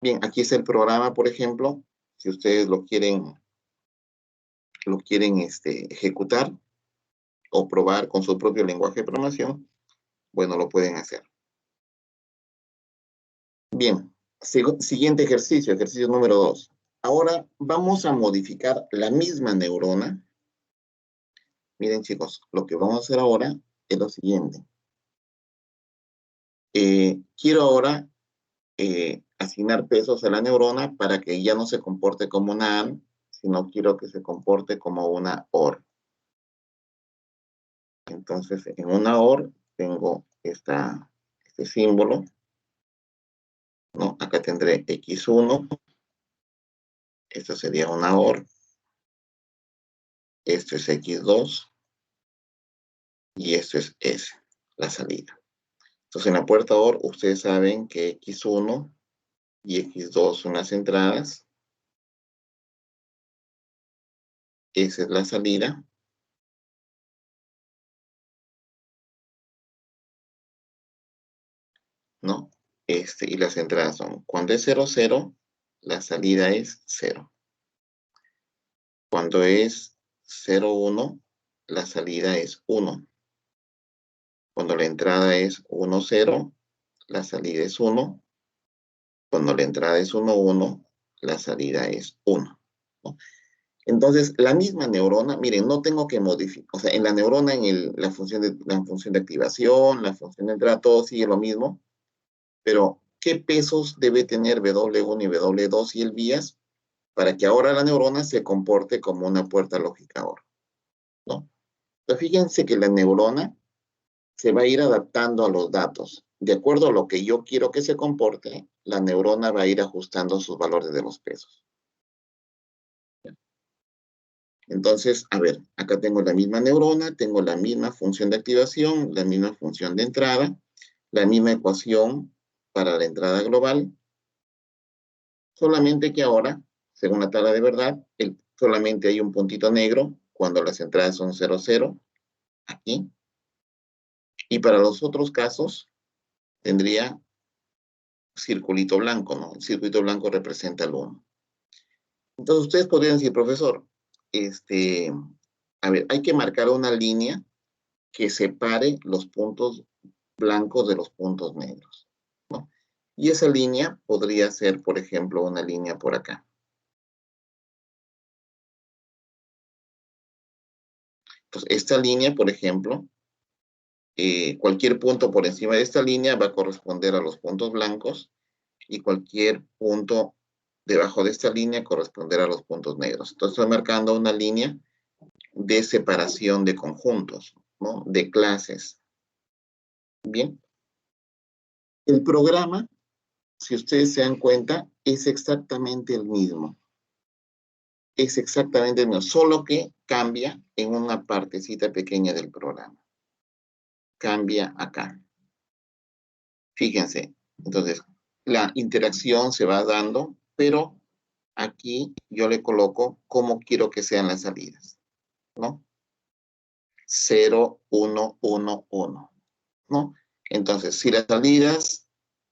Bien, aquí está el programa, por ejemplo. Si ustedes lo quieren ejecutar o probar con su propio lenguaje de programación, bueno, lo pueden hacer. Bien, siguiente ejercicio, ejercicio número 2. Ahora vamos a modificar la misma neurona. Miren, chicos, lo que vamos a hacer ahora es lo siguiente. Quiero ahora asignar pesos a la neurona para que ya no se comporte como una AND, sino quiero que se comporte como una OR. Entonces, en una OR tengo este símbolo, ¿no? Acá tendré X1, esto sería una OR, esto es X2, y esto es S, la salida. Entonces, en la puerta OR, ustedes saben que X1 y X2 son las entradas, esa es la salida, ¿no? Y las entradas son, cuando es 0, 0, la salida es 0. Cuando es 0, 1, la salida es 1. Cuando la entrada es 1, 0, la salida es 1. Cuando la entrada es 1, 1, la salida es 1. ¿No? Entonces, la misma neurona, miren, no tengo que modificar, o sea, en la neurona, la función de activación, la función de entrada, todo sigue lo mismo, pero ¿qué pesos debe tener W1 y W2 y el vías para que ahora la neurona se comporte como una puerta lógica OR? ¿No? Entonces, fíjense que la neurona se va a ir adaptando a los datos. De acuerdo a lo que yo quiero que se comporte, la neurona va a ir ajustando sus valores de los pesos. Entonces, a ver, acá tengo la misma neurona, tengo la misma función de activación, la misma función de entrada, la misma ecuación para la entrada global, solamente que ahora, según la tabla de verdad, solamente hay un puntito negro cuando las entradas son 0, 0, aquí. Y para los otros casos, tendría circulito blanco, ¿no? El circulito blanco representa el 1. Entonces, ustedes podrían decir, profesor, a ver, hay que marcar una línea que separe los puntos blancos de los puntos negros, ¿no? Y esa línea podría ser, por ejemplo, una línea por acá. Entonces, esta línea, por ejemplo, cualquier punto por encima de esta línea va a corresponder a los puntos blancos y cualquier punto debajo de esta línea corresponderá a los puntos negros. Entonces, estoy marcando una línea de separación de conjuntos, ¿no? De clases. Bien. El programa si ustedes se dan cuenta, es exactamente el mismo. Es exactamente el mismo, solo que cambia en una partecita pequeña del programa. Cambia acá. Fíjense, entonces, la interacción se va dando, pero aquí yo le coloco cómo quiero que sean las salidas, ¿no? 0, 1, 1, 1, ¿no? Entonces, si las salidas,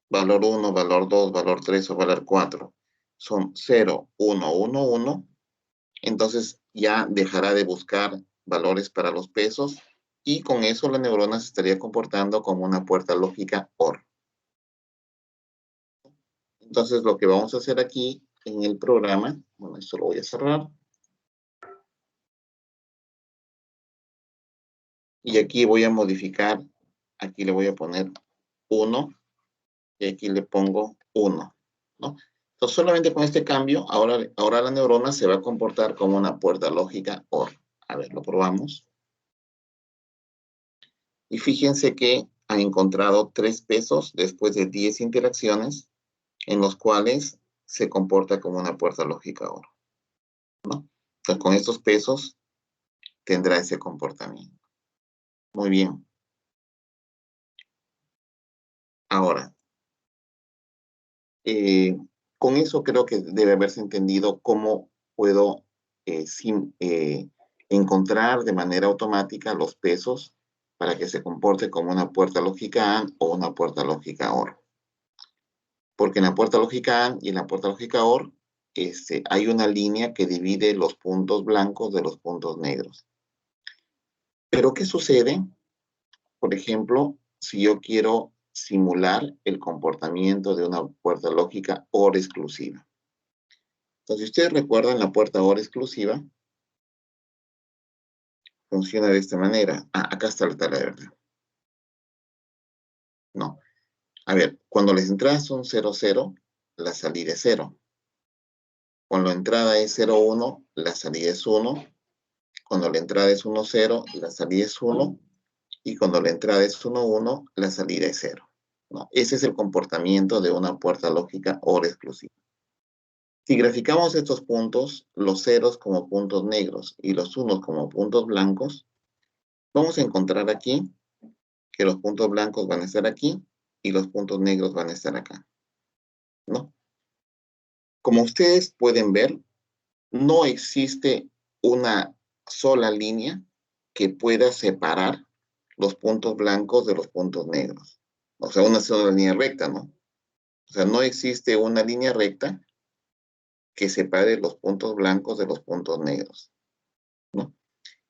valor 1, valor 2, valor 3 o valor 4, son 0, 1, 1, 1, entonces ya dejará de buscar valores para los pesos y con eso la neurona se estaría comportando como una puerta lógica OR. Entonces lo que vamos a hacer aquí en el programa, bueno, esto lo voy a cerrar. Y aquí voy a modificar, aquí le voy a poner 1 y aquí le pongo 1, ¿no? Entonces solamente con este cambio, ahora la neurona se va a comportar como una puerta lógica OR. A ver, lo probamos. Y fíjense que han encontrado 3 pesos después de 10 interacciones en los cuales se comporta como una puerta lógica OR, ¿no? Entonces con estos pesos tendrá ese comportamiento. Muy bien. Ahora, con eso creo que debe haberse entendido cómo puedo encontrar de manera automática los pesos para que se comporte como una puerta lógica AND o una puerta lógica OR. Porque en la puerta lógica AND y en la puerta lógica OR hay una línea que divide los puntos blancos de los puntos negros. Pero ¿qué sucede? Por ejemplo, si yo quiero simular el comportamiento de una puerta lógica OR exclusiva. Entonces, si ustedes recuerdan la puerta OR exclusiva, funciona de esta manera. Ah, acá está la tabla de verdad. No. A ver, cuando las entradas son 0, 0, la salida es 0. Cuando la entrada es 0, 1, la salida es 1. Cuando la entrada es 1, 0, la salida es 1. Y cuando la entrada es 1, 1, la salida es 0. ¿No? Ese es el comportamiento de una puerta lógica OR exclusiva. Si graficamos estos puntos, los ceros como puntos negros y los unos como puntos blancos, vamos a encontrar aquí que los puntos blancos van a estar aquí y los puntos negros van a estar acá, ¿no? Como ustedes pueden ver, no existe una sola línea que pueda separar los puntos blancos de los puntos negros. O sea, una sola línea recta, ¿no? O sea, no existe una línea recta que separe los puntos blancos de los puntos negros, ¿no?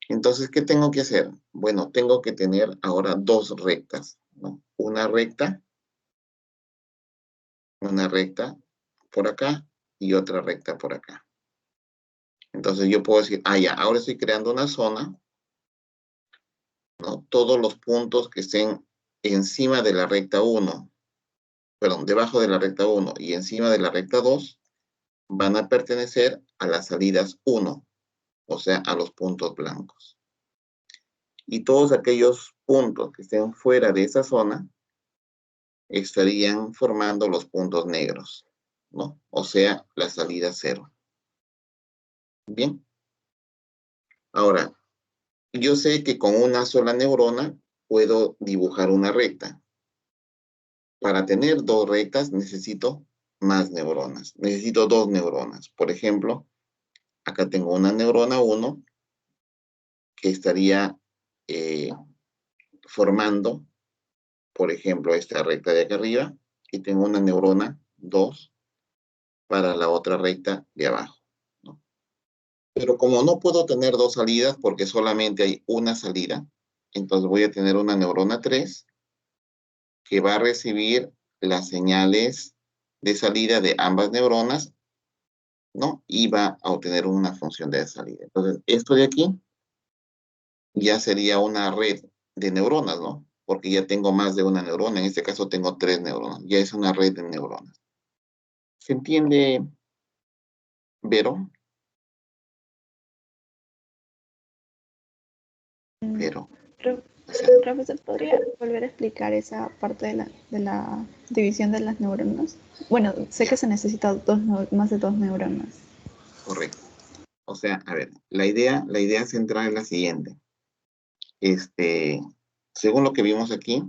Entonces, ¿qué tengo que hacer? Bueno, tengo que tener ahora dos rectas, ¿no? Una recta por acá y otra recta por acá. Entonces yo puedo decir, ya, ahora estoy creando una zona, ¿no? Todos los puntos que estén encima de la recta 1, perdón, debajo de la recta 1 y encima de la recta 2, van a pertenecer a las salidas 1, o sea, a los puntos blancos. Y todos aquellos puntos que estén fuera de esa zona estarían formando los puntos negros, ¿no? O sea, la salida 0. Bien. Ahora, yo sé que con una sola neurona puedo dibujar una recta. Para tener dos rectas necesito más neuronas. Necesito dos neuronas. Por ejemplo, acá tengo una neurona 1 que estaría formando, por ejemplo, esta recta de acá arriba. Y tengo una neurona 2 para la otra recta de abajo, ¿no? Pero como no puedo tener dos salidas porque solamente hay una salida, entonces voy a tener una neurona 3 que va a recibir las señales de salida de ambas neuronas, ¿no? Y va a obtener una función de salida. Entonces, esto de aquí ya sería una red de neuronas, ¿no? Porque ya tengo más de una neurona. En este caso tengo 3 neuronas. Ya es una red de neuronas. ¿Se entiende, Vero? Vero. Profesor, ¿podría volver a explicar esa parte de la división de las neuronas? Bueno, sé que se necesita más de 2 neuronas. Correcto. O sea, a ver, la idea central es la siguiente. Según lo que vimos aquí,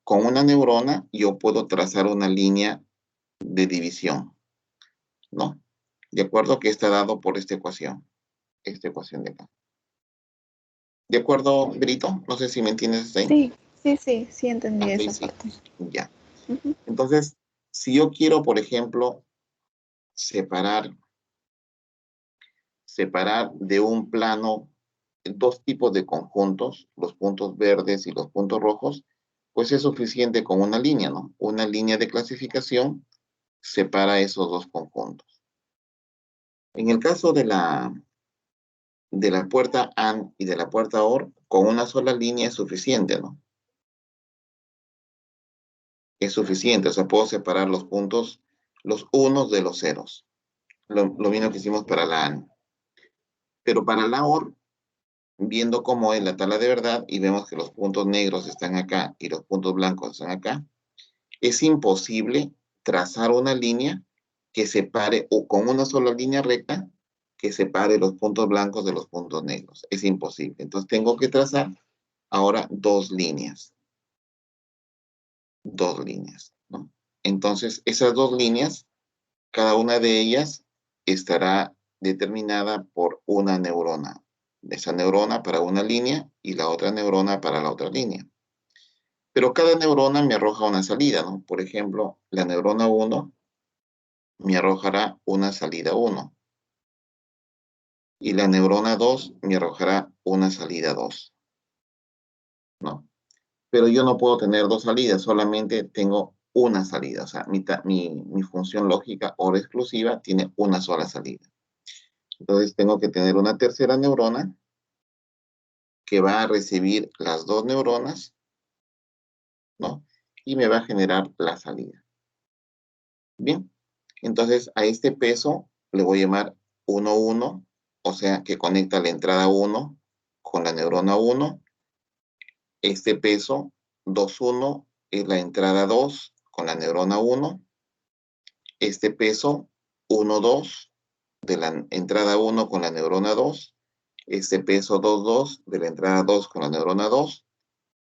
con una neurona yo puedo trazar una línea de división, ¿no? De acuerdo que está dado por esta ecuación de acá. ¿De acuerdo, Brito? No sé si me entiendes hasta ahí. Sí, entendí Ok, esa sí. parte. Ya. Ujú. Entonces, si yo quiero, por ejemplo, separar de un plano dos tipos de conjuntos, los puntos verdes y los puntos rojos, pues es suficiente con una línea, ¿no? Una línea de clasificación separa esos dos conjuntos. En el caso de la puerta AND y de la puerta OR, con una sola línea es suficiente, ¿no? Es suficiente, o sea, puedo separar los puntos, los unos de los ceros. Lo mismo que hicimos para la AND. Pero para la OR, viendo cómo es la tabla de verdad y vemos que los puntos negros están acá y los puntos blancos están acá, es imposible trazar una línea que separe, o con una sola línea recta, que separe los puntos blancos de los puntos negros. Es imposible. Entonces tengo que trazar ahora dos líneas, ¿no? Entonces esas dos líneas, cada una de ellas estará determinada por una neurona. Esa neurona para una línea y la otra neurona para la otra línea. Pero cada neurona me arroja una salida, ¿no? Por ejemplo, la neurona 1 me arrojará una salida 1. Y la neurona 2 me arrojará una salida 2, ¿no? Pero yo no puedo tener dos salidas, solamente tengo una salida. O sea, mi función lógica OR exclusiva tiene una sola salida. Entonces tengo que tener una tercera neurona que va a recibir las dos neuronas, ¿no? Y me va a generar la salida. Bien, entonces a este peso le voy a llamar 1, 1, o sea que conecta la entrada 1 con la neurona 1. Este peso 2, 1 es la entrada 2 con la neurona 1. Este peso 1, 2 de la entrada 1 con la neurona 2. Este peso 2, 2 de la entrada 2 con la neurona 2.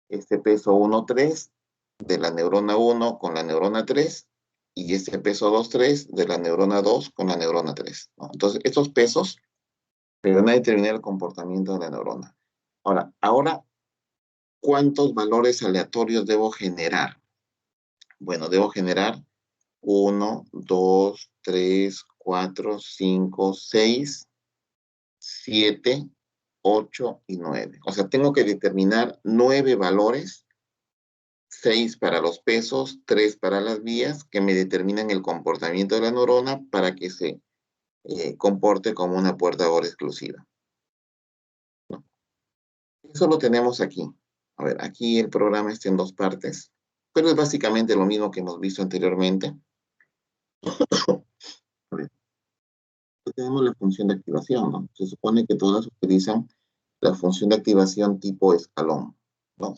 Este peso 1, 3 de la neurona 1 con la neurona 3. Y este peso 2, 3 de la neurona 2 con la neurona 3, ¿no? Entonces, estos pesos me van a determinar el comportamiento de la neurona. Ahora, ¿cuántos valores aleatorios debo generar? Bueno, debo generar 1, 2, 3, 4, 5, 6, 7, 8 y 9. O sea, tengo que determinar 9 valores, 6 para los pesos, 3 para las vías, que me determinan el comportamiento de la neurona para que se comporte como una puerta OR exclusiva, ¿no? Eso lo tenemos aquí. A ver, aquí el programa está en dos partes, pero es básicamente lo mismo que hemos visto anteriormente. A ver, tenemos la función de activación, ¿no? Se supone que todas utilizan la función de activación tipo escalón, ¿no?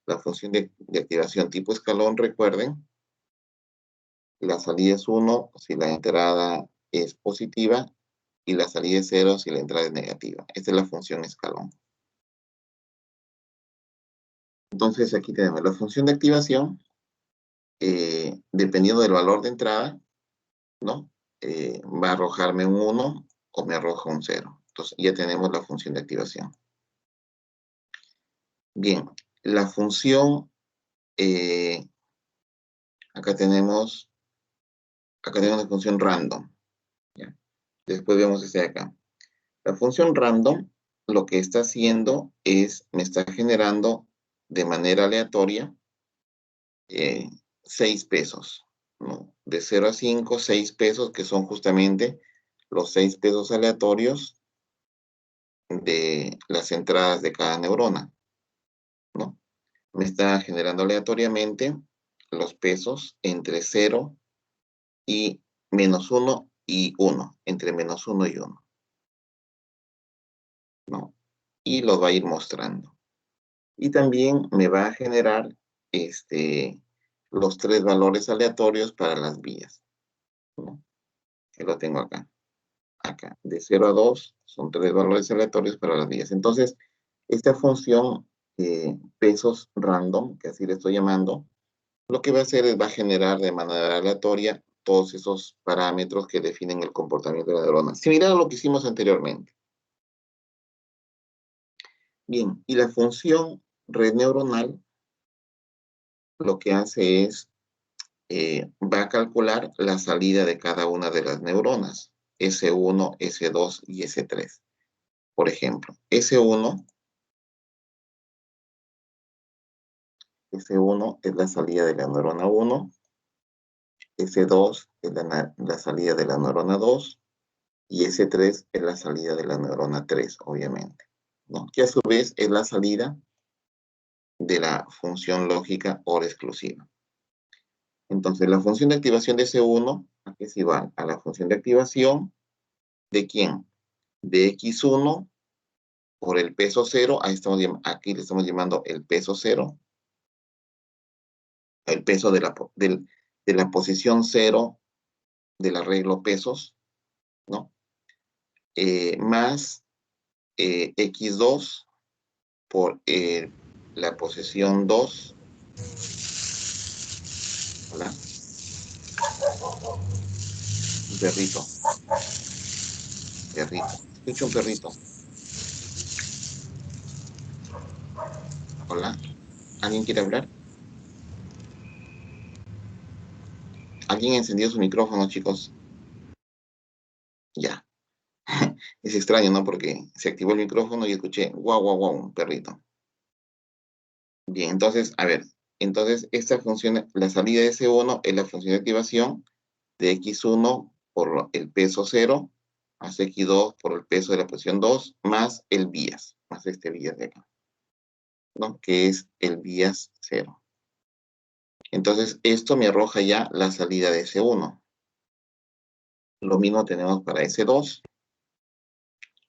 La función de activación tipo escalón, recuerden, la salida es 1 si la entrada es positiva y la salida es 0 si la entrada es negativa. Esta es la función escalón. Entonces aquí tenemos la función de activación, dependiendo del valor de entrada, ¿no? Va a arrojarme un 1 o me arroja un 0. Entonces ya tenemos la función de activación. Bien, la función, acá tenemos la función random, ¿ya? Después vemos este de acá. La función random lo que está haciendo es, me está generando de manera aleatoria 6 pesos, ¿no? De 0 a 5, 6 pesos, que son justamente los 6 pesos aleatorios de las entradas de cada neurona, ¿no? Me está generando aleatoriamente los pesos entre 0 y menos 1 y 1, entre menos 1 y 1. ¿no? Y los va a ir mostrando. Y también me va a generar los 3 valores aleatorios para las vías, ¿no? Que lo tengo acá. Acá, de 0 a 2 son 3 valores aleatorios para las vías. Entonces, esta función pesos random, que así le estoy llamando, lo que va a hacer es va a generar de manera aleatoria todos esos parámetros que definen el comportamiento de la neurona. Similar a lo que hicimos anteriormente. Bien, y la función red neuronal lo que hace es, va a calcular la salida de cada una de las neuronas, S1, S2 y S3. Por ejemplo, S1 es la salida de la neurona 1, S2 es la salida de la neurona 2 y S3 es la salida de la neurona 3, obviamente, ¿no? Que a su vez es la salida de la función lógica OR exclusiva. Entonces, la función de activación de S1 es igual a la función de activación de ¿quién? De X1 por el peso 0, aquí le estamos llamando el peso 0, el peso de la posición 0 del arreglo pesos, ¿no? Más X2 por la posición 2. Hola. Un perrito. Escucho un perrito. Hola. ¿Alguien quiere hablar? ¿Alguien encendió su micrófono, chicos? Ya. Es extraño, ¿no? Porque se activó el micrófono y escuché guau, guau, guau, un perrito. Bien, entonces, a ver. Entonces, esta función, la salida de S1 es la función de activación de X1 por el peso 0, más X2 por el peso de la posición 2, más el bias, más este bias de acá, ¿no? Que es el bias 0. Entonces, esto me arroja ya la salida de S1. Lo mismo tenemos para S2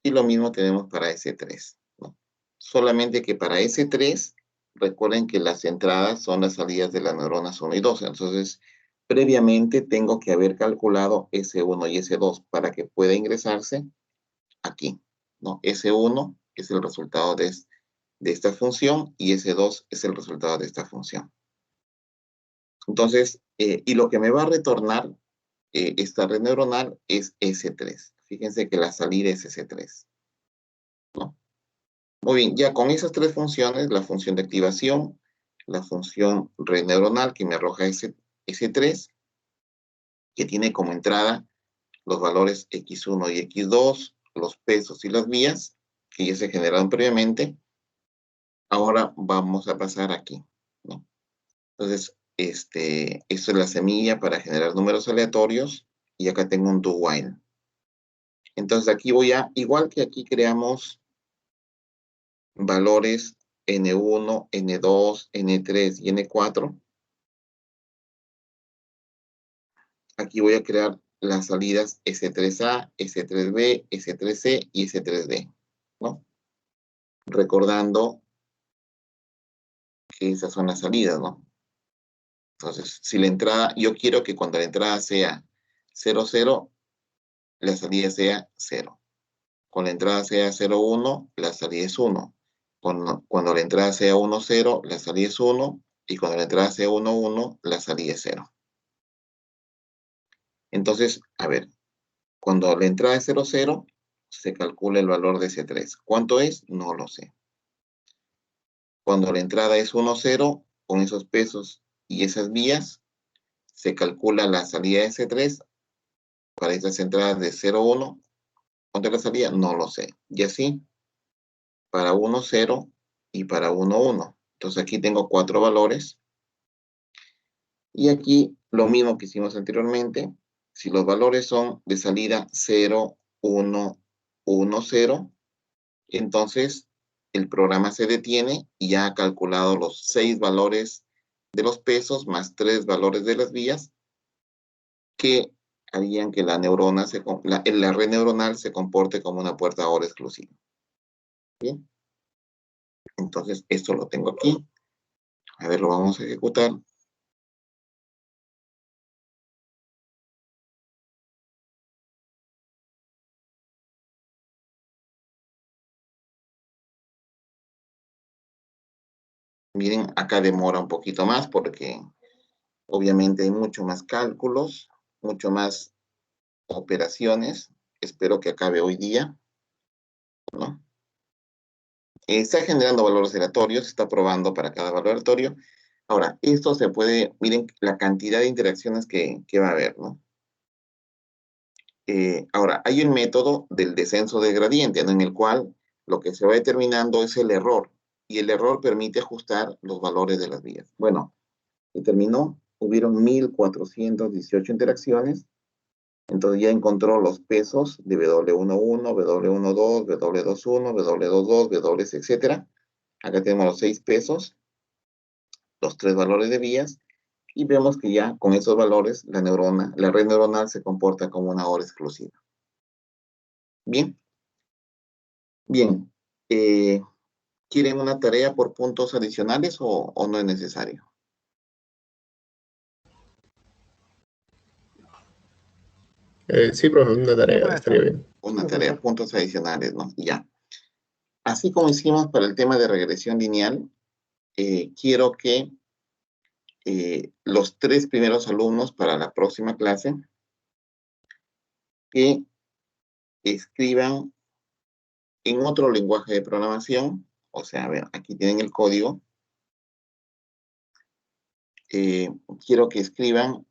y lo mismo tenemos para S3, ¿no? Solamente que para S3, recuerden que las entradas son las salidas de las neuronas 1 y 2. Entonces, previamente tengo que haber calculado S1 y S2 para que pueda ingresarse aquí, ¿no? S1 es el resultado de esta función y S2 es el resultado de esta función. Entonces, y lo que me va a retornar esta red neuronal es S3. Fíjense que la salida es S3, ¿no? Muy bien, ya con esas 3 funciones, la función de activación, la función red neuronal que me arroja S3, que tiene como entrada los valores X1 y X2, los pesos y las vías, que ya se generaron previamente. Ahora vamos a pasar aquí, ¿no? Entonces, esto es la semilla para generar números aleatorios y acá tengo un do while. Entonces aquí igual que aquí creamos valores N1, N2, N3 y N4, aquí voy a crear las salidas S3A, S3B, S3C y S3D, ¿no? Recordando que esas son las salidas, ¿no? Entonces, si la entrada, yo quiero que cuando la entrada sea 0, 0, la salida sea 0. Cuando la entrada sea 0, 1, la salida es 1. Cuando la entrada sea 1, 0, la salida es 1. Y cuando la entrada sea 1, 1, la salida es 0. Entonces, a ver, cuando la entrada es 0, 0, se calcula el valor de S3. ¿Cuánto es? No lo sé. Cuando la entrada es 1, 0, con esos pesos y esas vías, se calcula la salida de S3 para esas entradas de 0, 1. ¿Cuánto es la salida? No lo sé. Y así, para 1, 0 y para 1, 1. Entonces aquí tengo 4 valores. Y aquí lo mismo que hicimos anteriormente. Si los valores son de salida 0, 1, 1, 0, entonces el programa se detiene y ya ha calculado los 6 valores de los pesos más 3 valores de las vías que harían que la red neuronal se comporte como una puerta OR exclusiva. Bien. Entonces, esto lo tengo aquí. A ver, lo vamos a ejecutar. Miren, acá demora un poquito más porque obviamente hay mucho más cálculos, mucho más operaciones. Espero que acabe hoy día, ¿no? Está generando valores aleatorios, está probando para cada valor aleatorio. Ahora, esto se puede, miren la cantidad de interacciones que va a haber, ¿no? Ahora, hay un método del descenso de gradiente, ¿no? En el cual lo que se va determinando es el error, y el error permite ajustar los valores de las vías. Bueno, determinó, hubieron 1418 interacciones, entonces ya encontró los pesos de W11, W12, W21, W22, W, etc. Acá tenemos los 6 pesos, los 3 valores de vías, y vemos que ya con esos valores la red neuronal se comporta como una hora exclusiva. Bien. Bien. ¿Quieren una tarea por puntos adicionales o no es necesario? Sí, profe, una tarea, profesor. estaría bien. Una Sí, tarea, profesor. puntos adicionales, ¿no? Ya. Así como hicimos para el tema de regresión lineal, quiero que los 3 primeros alumnos para la próxima clase que escriban en otro lenguaje de programación, o sea, a ver, aquí tienen el código. Quiero que escriban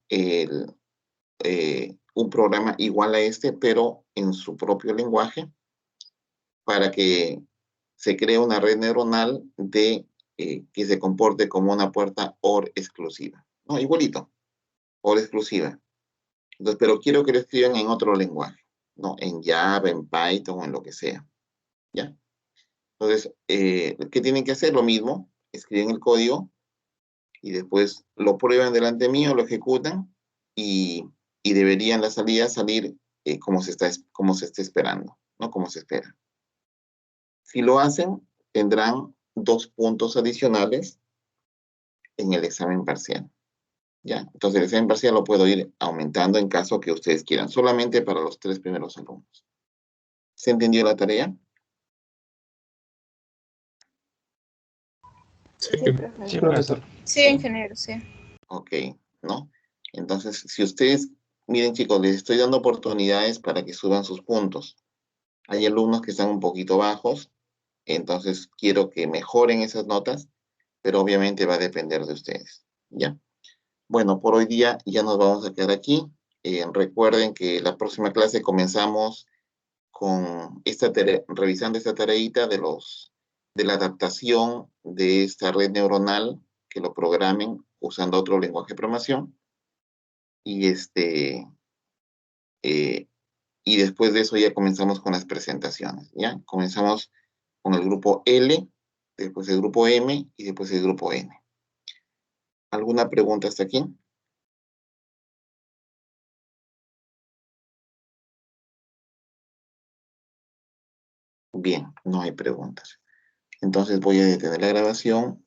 un programa igual a este, pero en su propio lenguaje, para que se cree una red neuronal que se comporte como una puerta OR exclusiva. No, igualito, OR exclusiva. Entonces, pero quiero que lo escriban en otro lenguaje, ¿no? En Java, en Python, en lo que sea, ¿ya? Entonces, ¿qué tienen que hacer? Lo mismo, escriben el código y después lo prueban delante mío, lo ejecutan y deberían la salida salir como se está esperando, ¿no? Como se espera. Si lo hacen, tendrán 2 puntos adicionales en el examen parcial, ¿ya? Entonces, el examen parcial lo puedo ir aumentando en caso que ustedes quieran, solamente para los 3 primeros alumnos. ¿Se entendió la tarea? Sí. Sí, profesor. Sí, profesor. Sí, ingeniero, sí. Ok, ¿no? Entonces, si ustedes, miren chicos, les estoy dando oportunidades para que suban sus puntos. Hay alumnos que están un poquito bajos, entonces quiero que mejoren esas notas, pero obviamente va a depender de ustedes, ¿ya? Bueno, por hoy día ya nos vamos a quedar aquí. Recuerden que la próxima clase comenzamos con revisando esta tareita de la adaptación de esta red neuronal, que lo programen usando otro lenguaje de programación. Y y después de eso ya comenzamos con las presentaciones, ¿ya? Comenzamos con el grupo L, después el grupo M y después el grupo N. ¿Alguna pregunta hasta aquí? Bien, no hay preguntas. Entonces voy a detener la grabación